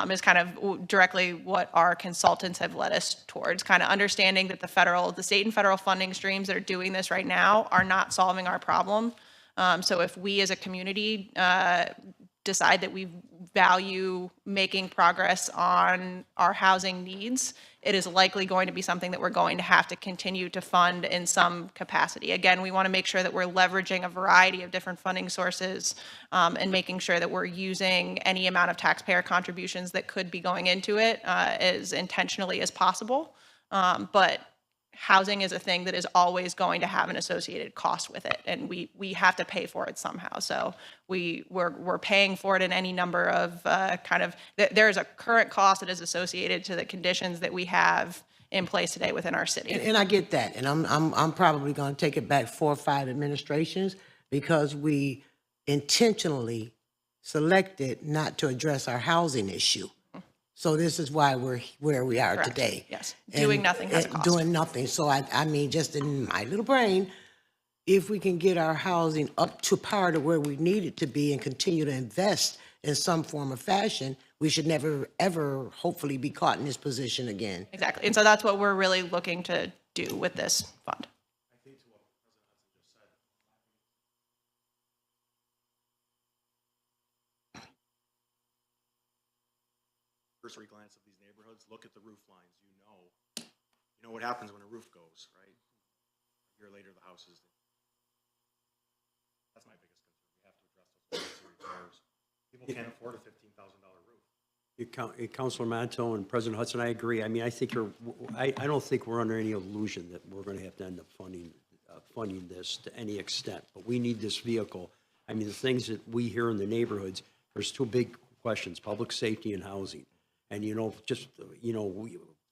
Is kind of directly what our consultants have led us towards, kind of understanding that the state and federal funding streams that are doing this right now are not solving our problem. So if we as a community decide that we value making progress on our housing needs, it is likely going to be something that we're going to have to continue to fund in some capacity. Again, we want to make sure that we're leveraging a variety of different funding sources and making sure that we're using any amount of taxpayer contributions that could be going into it as intentionally as possible. But housing is a thing that is always going to have an associated cost with it, and we have to pay for it somehow. So we're paying for it in any number of there is a current cost that is associated to the conditions that we have in place today within our city. And I get that, and I'm probably going to take it back 4 or 5 administrations because we intentionally selected not to address our housing issue. So this is why we're where we are Correct. today. Yes. Doing nothing has a cost. Doing nothing. So I mean, just in my little brain, if we can get our housing up to par to where we need it to be and continue to invest in some form of fashion, we should never, ever, hopefully, be caught in this position again. Exactly. And so that's what we're really looking to do with this fund. Cursory glance of these neighborhoods, look at the roof lines, you know you know what happens when a roof goes, right? A year later, the house is, that's my biggest concern. We have to address those emergency repairs. People can't afford a $15,000 roof. Councilor Manto and President Hudson, I agree. I mean, I think I don't think we're under any illusion that we're going to have to end up funding this to any extent, but we need this vehicle. I mean, the things that we hear in the neighborhoods, there's two big questions, public safety and housing. And,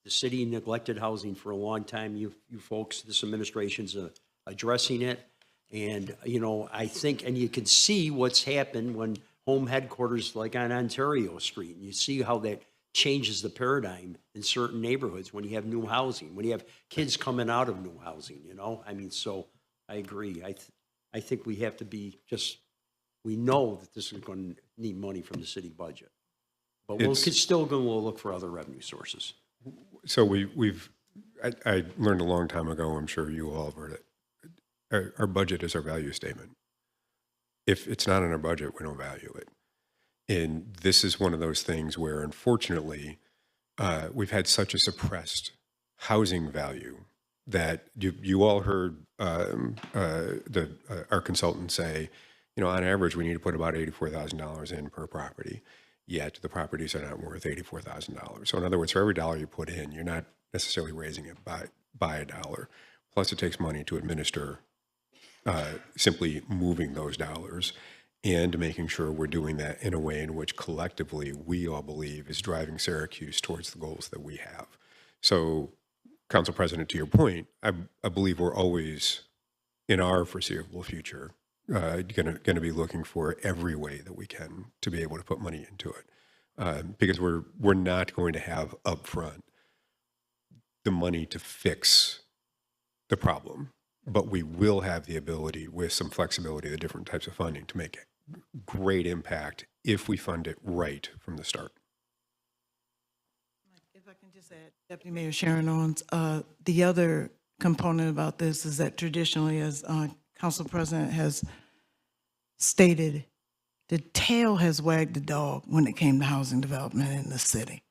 the city neglected housing for a long time. You folks, this administration's addressing it. And, I think, and you can see what's happened when home headquarters, like on Ontario Street, and you see how that changes the paradigm in certain neighborhoods when you have new housing, when you have kids coming out of new housing, I mean, so I agree. I think we have to be we know that this is going to need money from the city budget. But we'll still going to look for other revenue sources. So I learned a long time ago, I'm sure you all have heard it, our budget is our value statement. If it's not in our budget, we don't value it. And this is one of those things where, unfortunately, we've had such a suppressed housing value that you all heard our consultant say, on average, we need to put about $84,000 in per property. Yet the properties are not worth $84,000. So in other words, for every dollar you put in, you're not necessarily raising it by a dollar. Plus, it takes money to administer simply moving those dollars and making sure we're doing that in a way in which collectively we all believe is driving Syracuse towards the goals that we have. So, Council President, to your point, I believe we're always, in our foreseeable future, going to be looking for every way that we can to be able to put money into it, because we're not going to have upfront the money to fix the problem, but we will have the ability, with some flexibility, the different types of funding, to make great impact if we fund it right from the start. If I can just add, Deputy Mayor Sharon Owens, the other component about this is that traditionally, as Council President has stated, the tail has wagged the dog when it came to housing development in the city.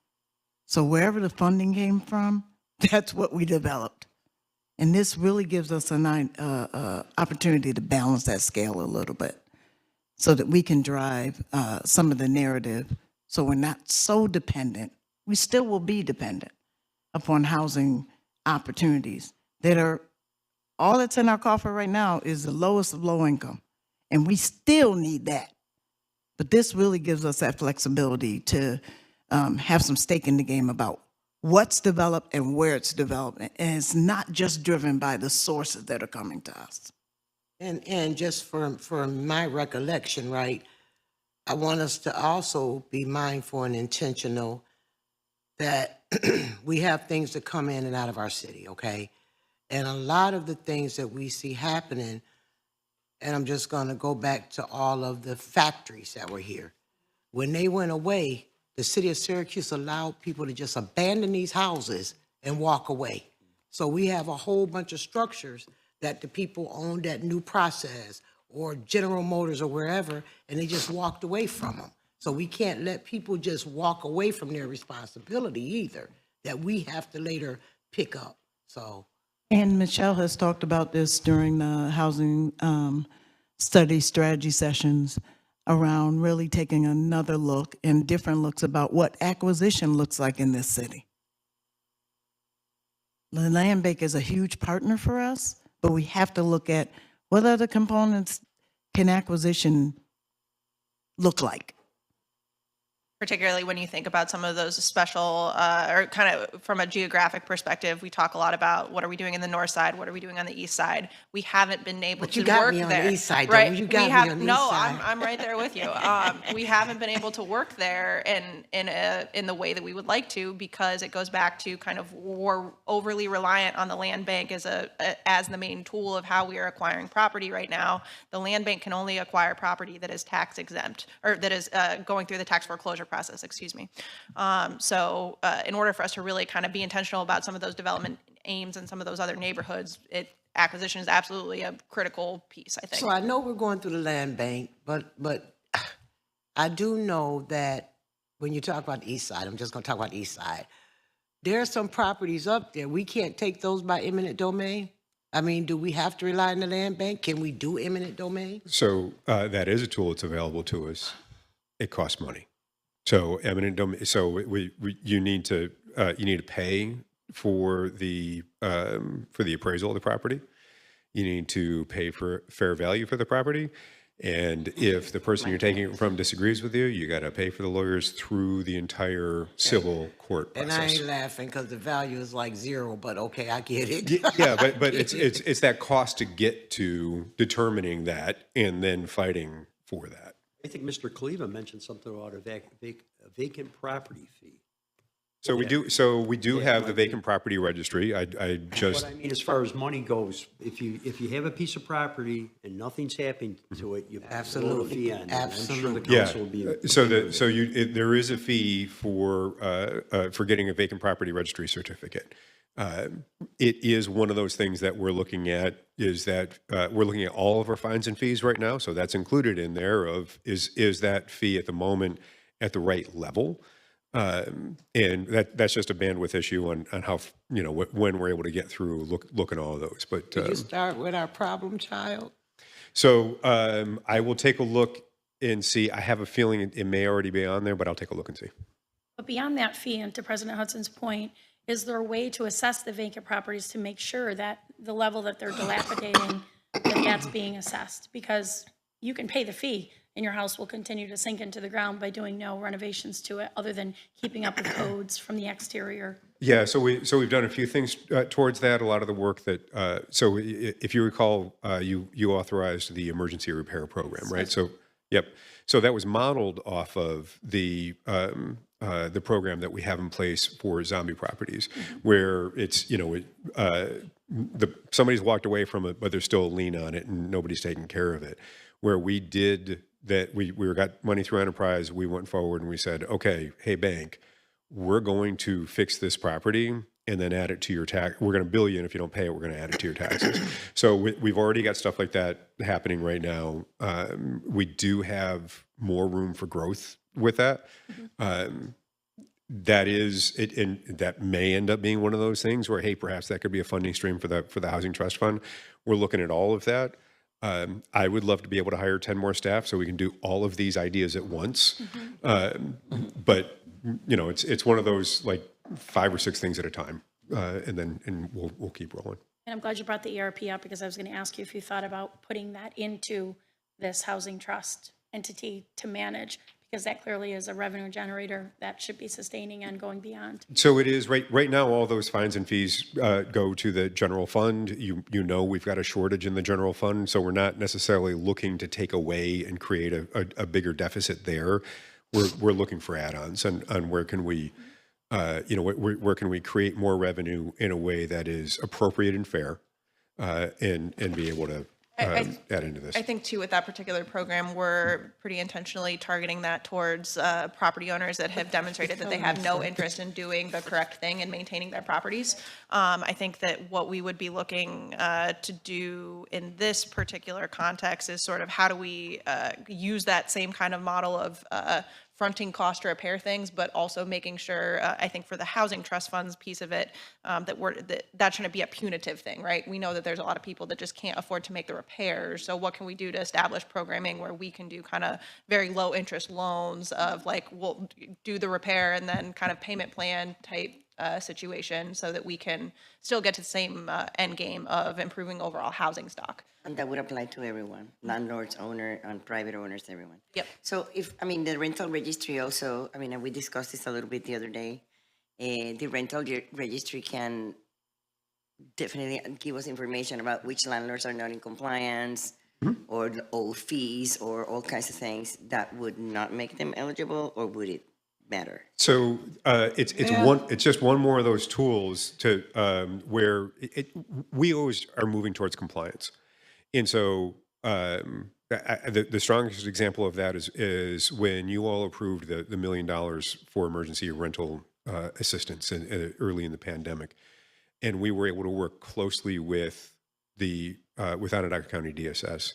So wherever the funding came from, that's what we developed. And this really gives us an opportunity to balance that scale a little bit so that we can drive some of the narrative so we're not so dependent. We still will be dependent upon housing opportunities that are, all that's in our coffer right now is the lowest of low income. And we still need that. But this really gives us that flexibility to have some stake in the game about what's developed and where it's developed. And it's not just driven by the sources that are coming to us. And just for my recollection, right, I want us to also be mindful and intentional that we have things that come in and out of our city, okay? And a lot of the things that we see happening, and I'm just going to go back to all of the factories that were here. When they went away, the city of Syracuse allowed people to just abandon these houses and walk away. So we have a whole bunch of structures that the people owned at New Process or General Motors or wherever, and they just walked away from them. So we can't let people just walk away from their responsibility either, that we have to later pick up, so. And Michelle has talked about this during the housing study strategy sessions around really taking another look and different looks about what acquisition looks like in this city. The land bank is a huge partner for us, but we have to look at what other components can acquisition look like. Particularly when you think about some of those special, or kind of from a geographic perspective, we talk a lot about what are we doing in the north side, what are we doing on the east side. We haven't been able to work there. But you got me on the east side, right? though. You got me on the east no, side. I'm right there with you. We haven't been able to work there in the way that we would like to, because it goes back to kind of we're overly reliant on the land bank as the main tool of how we are acquiring property right now. The land bank can only acquire property that is tax exempt, or that is going through the tax foreclosure process, excuse me. So in order for us to really kind of be intentional about some of those development aims and some of those other neighborhoods, acquisition is absolutely a critical piece, I think. So I know we're going through the land bank, but I do know that when you talk about the east side, I'm just going to talk about the east side, there are some properties up there. We can't take those by eminent domain? I mean, do we have to rely on the land bank? Can we do eminent domain? So that is a tool that's available to us. It costs money. So eminent domain. So you need to pay for the appraisal of the property. You need to pay for fair value for the property. And if the person you're taking it from disagrees with you, you got to pay for the lawyers through the entire civil court And I process. ain't laughing because the value is like zero, but okay, I get it. Yeah, but it's that cost to get to determining that and then fighting for that. I think Mr. Cleva mentioned something about a vacant property fee. So we do have the vacant property registry. I just What I mean, as far as money goes, if you have a piece of property and nothing's happened to it, you put a Absolutely. fee on it. I'm sure the yeah. council will be. There is a fee for getting a vacant property registry certificate. It is one of those things that we're looking at. Is that we're looking at all of our fines and fees right now. So that's included in there. Is that fee at the moment at the right level? And that's just a bandwidth issue on how, when we're able to get through look at all of those. But Did you start with our problem child? so I will take a look and see. I have a feeling it may already be on there, but I'll take a look and see. But beyond that fee, and to President Hudson's point, is there a way to assess the vacant properties to make sure that the level that they're dilapidating, that's being assessed? Because you can pay the fee and your house will continue to sink into the ground by doing no renovations to it other than keeping up with codes from the exterior. Yeah, so we've done a few things towards that. A lot of the work that if you recall, you authorized the emergency repair program, right? So yep. So that was modeled off of the program that we have in place for zombie properties, were it's somebody's walked away from it, but there's still a lien on it, and nobody's taking care of it. Where we did that, we got money through enterprise. We went forward and we said, okay, hey bank, we're going to fix this property and then add it to your tax. We're going to bill you, and if you don't pay it, we're going to add it to your taxes. So we've already got stuff like that happening right now. We do have more room for growth with that. That is it, and that may end up being one of those things where, hey, perhaps that could be a funding stream for the housing trust fund. We're looking at all of that. I would love to be able to hire 10 more staff so we can do all of these ideas at once. But it's one of those like 5 or 6 things at a time, and we'll keep rolling. And I'm glad you brought the ERP up because I was going to ask you if you thought about putting that into this housing trust entity to manage, because that clearly is a revenue generator that should be sustaining and going beyond. So it is right now. All those fines and fees go to the general fund. We've got a shortage in the general fund, so we're not necessarily looking to take away and create a bigger deficit there. We're looking for add-ons on where can we, where can we create more revenue in a way that is appropriate and fair, and be able to add into this. I think too, with that particular program, we're pretty intentionally targeting that towards property owners that have demonstrated that they have no interest in doing the correct thing and maintaining their properties. I think that what we would be looking to do in this particular context is sort of how do we use that same kind of model of fronting cost to repair things, but also making sure, I think for the housing trust funds piece of it, that shouldn't be a punitive thing, right? We know that there's a lot of people that just can't afford to make the repairs. So what can we do to establish programming where we can do kind of very low interest loans of like, we'll do the repair and then kind of payment plan type situation so that we can still get to the same end game of improving overall housing stock. And that would apply to everyone, landlords, owner, and private owners, everyone. Yep. So the rental registry also, and we discussed this a little bit the other day, the rental registry can definitely give us information about which landlords are not in compliance, or owe fees, or all kinds of things that would not make them eligible, or would it matter? So it's just one more of those tools to where we always are moving towards compliance. And so the strongest example of that is when you all approved the $1 million for emergency rental assistance early in the pandemic. And we were able to work closely with with Onondaga County DSS.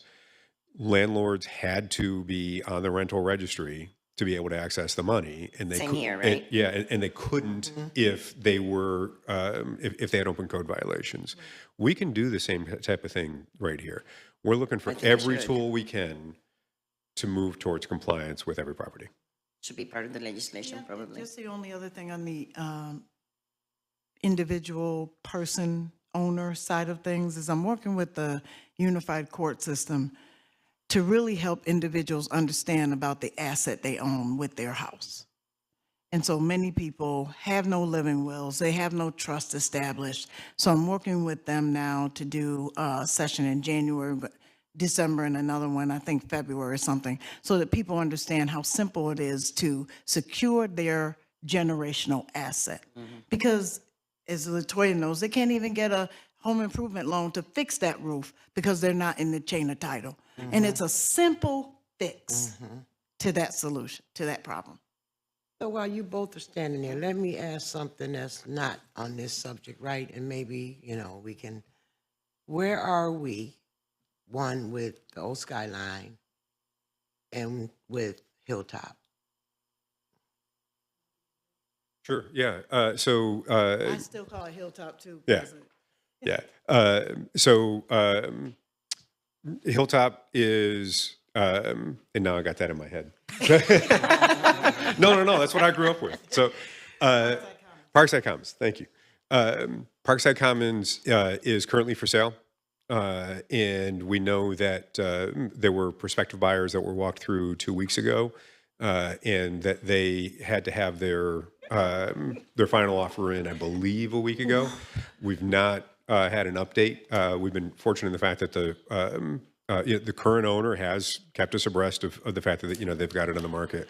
Landlords had to be on the rental registry to be able to access the money, and they Same cou- here, and- right? yeah, and they couldn't if they were if they had open code violations. We can do the same type of thing right here. We're looking for I think we every should. tool we can to move towards compliance with every property. Should be part of the legislation, probably. Just the only other thing on the individual person owner side of things is I'm working with the unified court system to really help individuals understand about the asset they own with their house. And so many people have no living wills, they have no trust established. So I'm working with them now to do a session in January, December, and another one, I think February or something, so that people understand how simple it is to secure their generational asset. Because as Latoya knows, they can't even get a home improvement loan to fix that roof because they're not in the chain of title. And it's a simple fix to that solution, to that problem. So while you both are standing there, let me ask something that's not on this subject, right? And maybe, we can, where are we, one, with the old Skyline and with Hilltop? Sure. Yeah. So I still call it Hilltop too. yeah. Yeah. Hilltop is, and now I got that in my head. No. That's what I grew up with. So, Parkside Commons. Thank you. Parkside Commons is currently for sale. And we know that there were prospective buyers that were walked through 2 weeks ago, and that they had to have their final offer in, I believe, a week ago. We've not had an update. We've been fortunate in the fact that the current owner has kept us abreast of the fact that they've got it on the market.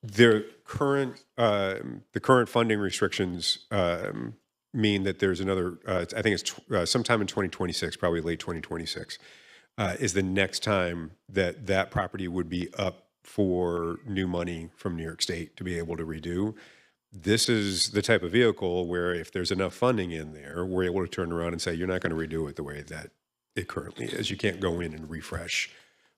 The current funding restrictions mean that there's another. I think it's sometime in 2026, probably late 2026, is the next time that property would be up for new money from New York State to be able to redo. This is the type of vehicle where if there's enough funding in there, we're able to turn around and say, you're not going to redo it the way that it currently is. You can't go in and refresh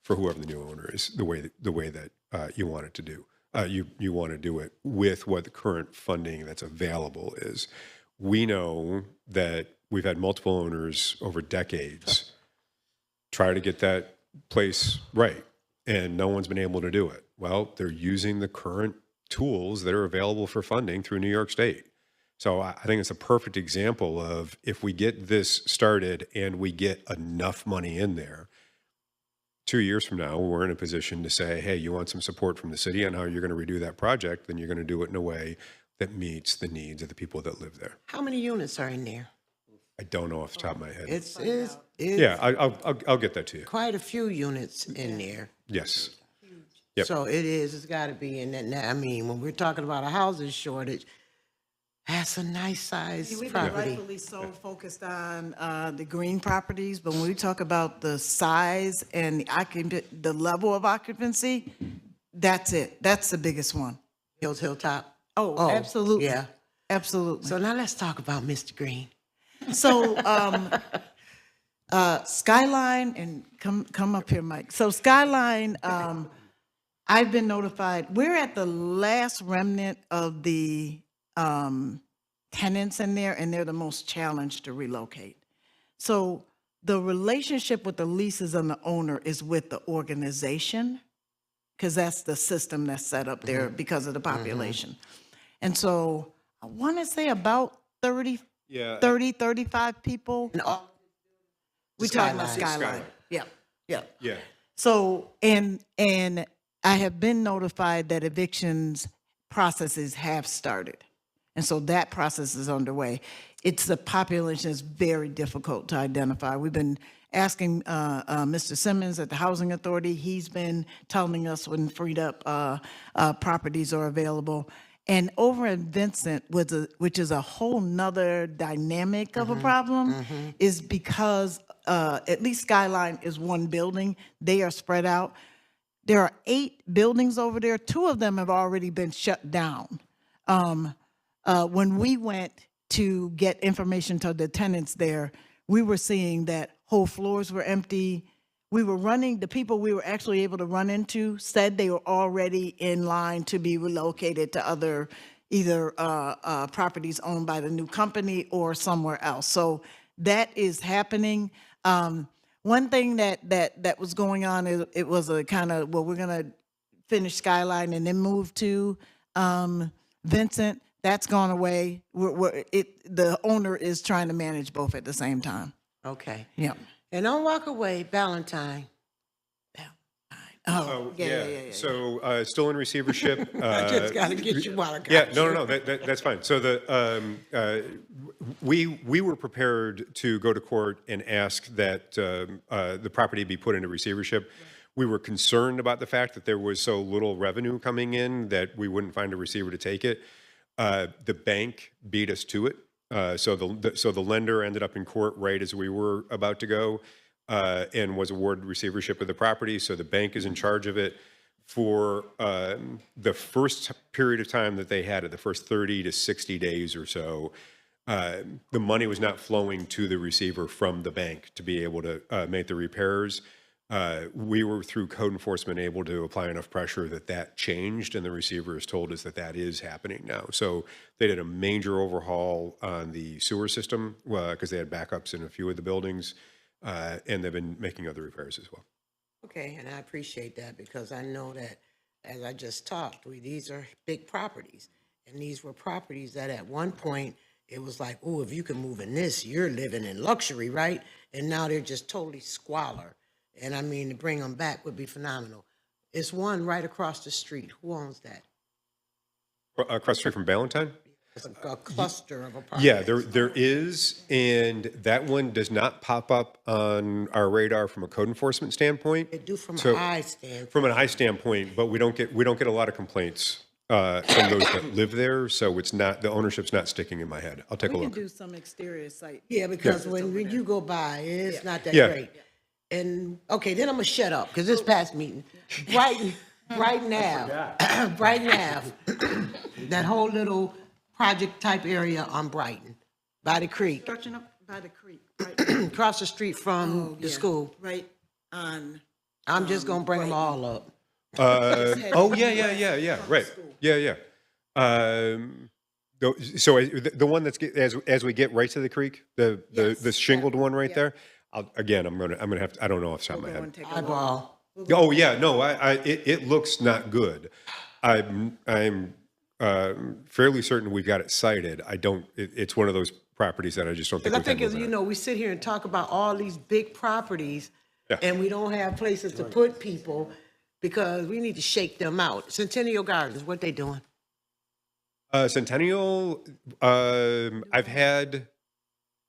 for whoever the new owner is the way that you want it to do. You want to do it with what the current funding that's available is. We know that we've had multiple owners over decades try to get that place right, and no one's been able to do it. Well, they're using the current tools that are available for funding through New York State. So I think it's a perfect example of if we get this started and we get enough money in there, 2 years from now, we're in a position to say, hey, you want some support from the city on how you're going to redo that project, then you're going to do it in a way that meets the needs of the people that live there. How many units are in there? I don't know off the top of my head. It's Yeah, I'll get that to you. quite a few units in there. Yes. Yep. So it's got to be in that. Now, I mean, when we're talking about a housing shortage, that's a nice size We've been property. rightfully so focused on the green properties, but when we talk about the size and the level of occupancy, that's it. That's the biggest one. Hilltop. Oh, absolutely. Yeah. Absolutely. So now let's talk about Mr. Green. So, Skyline, and come up here, Mike. So Skyline, I've been notified, we're at the last remnant of the tenants in there, and they're the most challenged to relocate. So the relationship with the leases and the owner is with the organization, because that's the system that's set up there because of the population. And so I want to say about 30, 35 people. We talking about Skyline. Yep. Yeah. So, and I have been notified that evictions processes have started. And so that process is underway. It's the population is very difficult to identify. We've been asking Mr. Simmons at the Housing Authority. He's been telling us when freed up properties are available. And over in Vincent, which is a whole nother dynamic of a problem, is because at least Skyline is one building. They are spread out. There are 8 buildings over there. 2 of them have already been shut down. When we went to get information to the tenants there, we were seeing that whole floors were empty. the people we were actually able to run into said they were already in line to be relocated to other, either properties owned by the new company or somewhere else. So that is happening. One thing that was going on is it was a kind of, well, we're gonna finish Skyline and then move to Vincent. That's gone away. The owner is trying to manage both at the same time. Okay. Yeah. And don't walk away, Valentine. Oh, yeah. So, still in receivership. I just gotta get you while I got Yeah, you. no, that's fine. So we were prepared to go to court and ask that the property be put into receivership. We were concerned about the fact that there was so little revenue coming in that we wouldn't find a receiver to take it. The bank beat us to it. So the lender ended up in court right as we were about to go, and was awarded receivership of the property. So the bank is in charge of it for the first period of time that they had it, the first 30 to 60 days or so. The money was not flowing to the receiver from the bank to be able to make the repairs. We were, through code enforcement, able to apply enough pressure that changed, and the receiver has told us that is happening now. So they did a major overhaul on the sewer system because they had backups in a few of the buildings, and they've been making other repairs as well. Okay, and I appreciate that because I know that, as I just talked, these are big properties. And these were properties that at one point, it was like, oh, if you can move in this, you're living in luxury, right? And now they're just totally squalor. And I mean, to bring them back would be phenomenal. It's one right across the street. Who owns that? Across the street from Ballantyne? It's a cluster of apartments. Yeah, there is, and that one does not pop up on our radar from a code enforcement standpoint. They do from So- an eye standpoint. From an eye standpoint, but we don't get a lot of complaints from those that live there, so it's not, the ownership's not sticking in my head. I'll take a We can look. do some exterior site. Yeah, because when you go by, it's not that Yeah. great. And, okay, then I'm gonna shut up, because it's past meeting. Brighton now, Brighton Ave, that whole little project-type area on Brighton, by the creek, Construction up by the creek, right, across the street from the yeah. school. right on. I'm just gonna bring them all up. Oh, yeah, right. Yeah. So the one that's, as we get right to the creek, the shingled one right there, I'm gonna have to, I don't know off the top of my head. Eyeball. Oh, yeah, no, it looks not good. I'm fairly certain we've got it cited. It's one of those properties that I just don't think Because I we can think, move as you in. know, we sit here and talk about all these big properties, Yeah. and we don't have places to put people, because we need to shake them out. Centennial Gardens, what they doing? Centennial, I've had,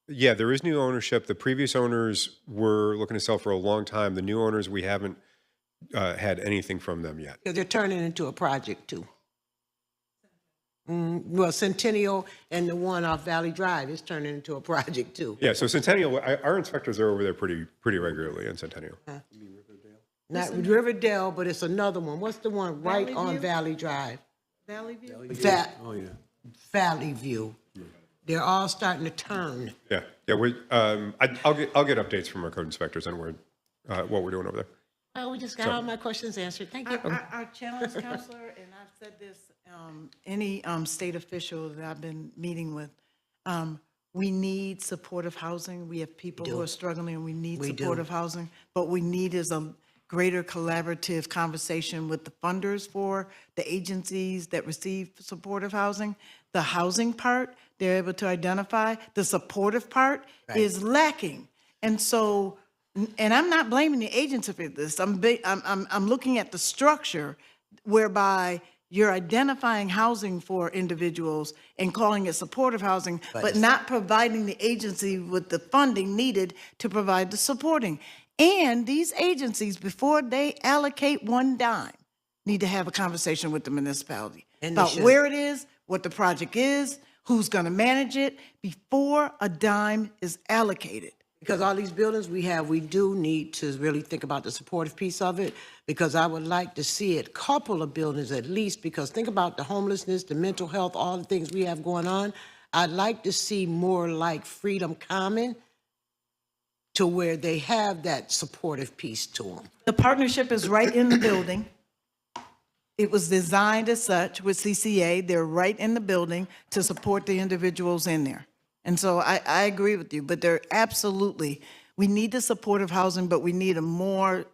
yeah, there is new ownership. The previous owners were looking to sell for a long time. The new owners, we haven't had anything from them yet. Because they're turning into a project too. Well, Centennial and the one off Valley Drive is turning into a project too. Yeah, so Centennial, our inspectors are over there pretty regularly in Centennial. Not Riverdale, but it's another one. What's the one right Valley on View? Valley Drive? Valley View? Valley View. They're all starting to turn. Yeah, I'll get updates from our code inspectors on what we're doing over there. Oh, we just got all my questions answered. Thank you. Our challenge counselor, and I've said this, any state official that I've been meeting with, we need supportive housing. We have people who are struggling, and we need We do. supportive housing. But we need is a greater collaborative conversation with the funders for the agencies that receive supportive housing. The housing part, they're able to identify. The supportive part is lacking. And so, and I'm not blaming the agency for this. I'm looking at the structure whereby you're identifying housing for individuals and calling it supportive housing, but not providing the agency with the funding needed to provide the supporting. And these agencies, before they allocate one dime, need to have a conversation with the municipality And they about should. where it is, what the project is, who's going to manage it, before a dime is allocated. Because all these buildings we do need to really think about the supportive piece of it, because I would like to see it, couple of buildings at least, because think about the homelessness, the mental health, all the things we have going on. I'd like to see more like Freedom Common, to where they have that supportive piece to them? The partnership is right in the building. It was designed as such with CCA. They're right in the building to support the individuals in there. And so I agree with you, but they're absolutely, we need the supportive housing, but we need a more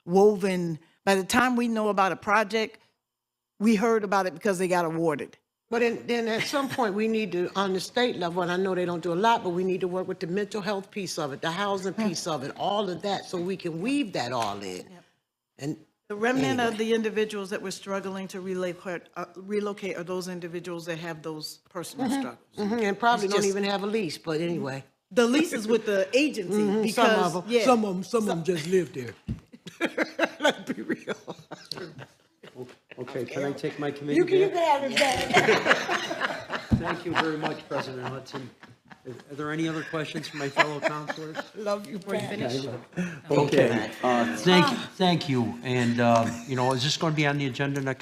woven, by the time we know about a project, we heard about it because they got awarded. But then at some point, we need to, on the state level, and I know they don't do a lot, but we need to work with the mental health piece of it, the housing piece of it, all of that, so we can weave that all in. And The remnant Anyway. of the individuals that we're struggling to relocate are those individuals that have those personal struggles. and probably It's don't just- even have a lease, but anyway. The lease is with the agency Some because, of them, yeah. some of them just live there. Let's be real. Okay, can I take my committee You can back? have it back. Thank you very much, President Hudson. Are there any other questions from my fellow councilors? Love you, Brad. Okay, thank you. And, is this going to be on the agenda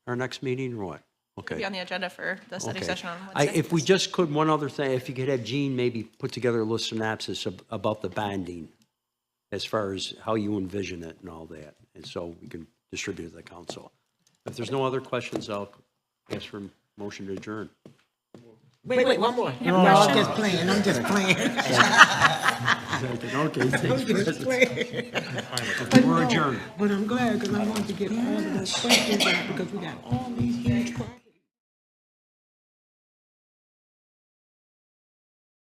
our next meeting or what? Be Okay. on the agenda for the study Okay. session on Wednesday. If we just could, one other thing, if you could have Jean maybe put together a little synopsis about the bonding as far as how you envision it and all that, and so we can distribute it to the council. If there's no other questions, I'll ask for a motion to adjourn. Wait, one more. No, I'm just playing, Okay, thanks, just playing. We're adjourned. But I'm glad, because I wanted to get all of those questions out, because we got all these here.